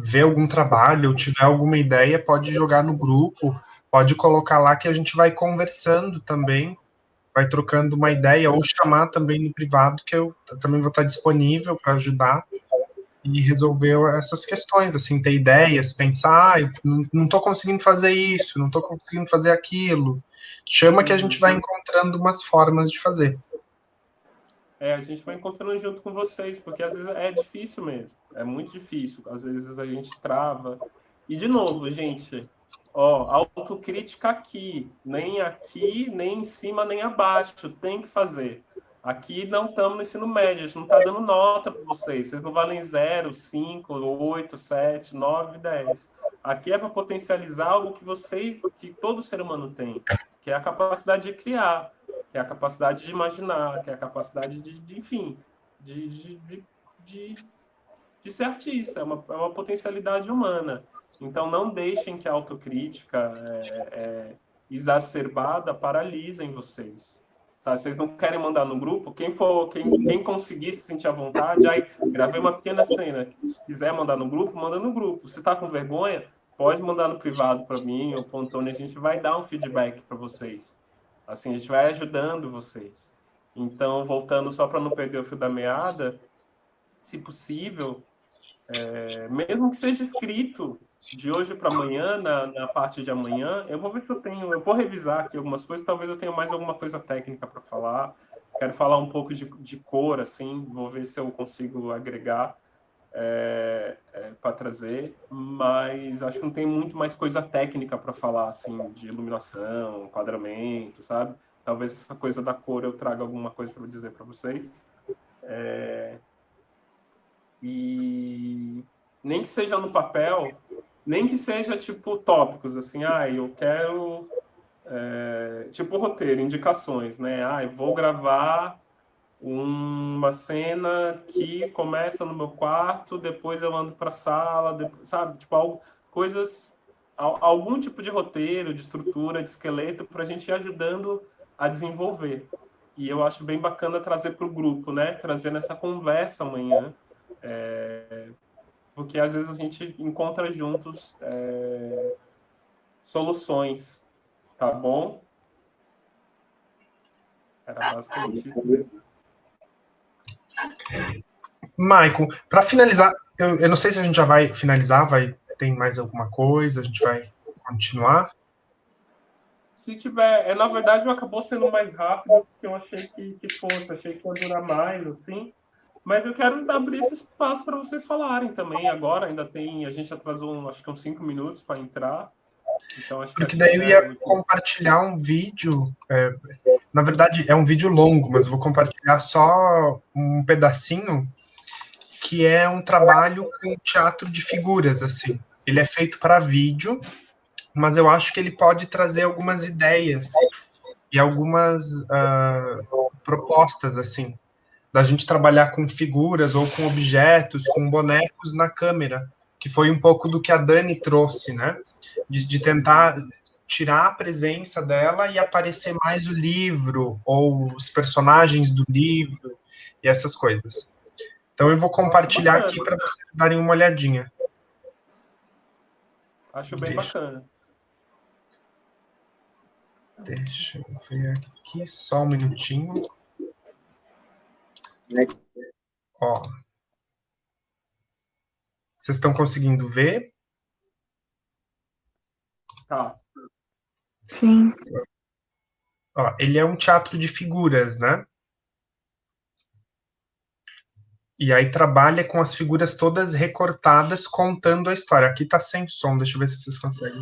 vê algum trabalho ou tiver alguma ideia, pode jogar no grupo, pode colocar lá que a gente vai conversando também, vai trocando uma ideia, ou chamar também no privado, que eu também vou estar disponível para ajudar e resolver essas questões, assim, ter ideias, pensar, não estou conseguindo fazer isso, não estou conseguindo fazer aquilo. Chama que a gente vai encontrando umas formas de fazer. A gente vai encontrando junto com vocês, porque às vezes é difícil mesmo, é muito difícil, às vezes a gente trava. E, de novo, gente, autocrítica aqui, nem em cima, nem abaixo, tem que fazer. Aqui não estamos no ensino médio, a gente não está dando nota para vocês não valem 0, 5, 8, 7, 9, 10. Aqui é para potencializar algo que todo ser humano tem, que é a capacidade de criar, que é a capacidade de imaginar, que é a capacidade enfim, de ser artista, é uma potencialidade humana. Então, não deixem que a autocrítica exacerbada paralisem vocês. Sabe, vocês não querem mandar no grupo? Quem conseguir se sentir à vontade, aí gravei uma pequena cena. Se quiser mandar no grupo, manda no grupo. Se está com vergonha, pode mandar no privado para mim ou para o Antônio, a gente vai dar um feedback para vocês. Assim, a gente vai ajudando vocês. Então, voltando só para não perder o fio da meada, se possível, mesmo que seja escrito de hoje para amanhã, na parte de amanhã, eu vou ver se eu vou revisar aqui algumas coisas, talvez eu tenha mais alguma coisa técnica para falar, quero falar um pouco de cor, assim, vou ver se eu consigo agregar para trazer, mas acho que não tem muito mais coisa técnica para falar, assim, de iluminação, enquadramento, sabe? Talvez essa coisa da cor eu traga alguma coisa para dizer para vocês. E nem que seja no papel, nem que seja tipo tópicos, assim, eu quero tipo roteiro, indicações, né? Eu vou gravar uma cena que começa no meu quarto, depois eu ando para a sala, sabe? Tipo, algum tipo de roteiro, de estrutura, de esqueleto, para a gente ir ajudando a desenvolver. E eu acho bem bacana trazer para o grupo, né? Trazer nessa conversa amanhã, porque às vezes a gente encontra juntos soluções, tá bom? Era basicamente isso. Maicon, para finalizar, eu não sei se a gente já vai finalizar, tem mais alguma coisa, a gente vai continuar? Se tiver, na verdade, acabou sendo mais rápido, porque eu achei que ia durar mais, assim. Mas eu quero abrir esse espaço para vocês falarem também. Agora a gente atrasou acho que uns 5 minutos para entrar. Então, porque daí eu ia compartilhar um vídeo. Na verdade, é um vídeo longo, mas eu vou compartilhar só um pedacinho, que é um trabalho com teatro de figuras, assim. Ele é feito para vídeo, mas eu acho que ele pode trazer algumas ideias e algumas propostas, assim, da gente trabalhar com figuras ou com objetos, com bonecos na câmera, que foi um pouco do que a Dani trouxe, né? De tentar, tirar a presença dela e aparecer mais o livro, ou os personagens do livro, e essas coisas. Então eu vou compartilhar aqui para vocês darem uma olhadinha. Acho bem bacana. Deixa eu ver aqui, só um minutinho. Ó. Vocês estão conseguindo ver? Tá. Sim. Ó, ele é um teatro de figuras, né? E aí trabalha com as figuras todas recortadas, contando a história. Aqui tá sem som, deixa eu ver se vocês conseguem.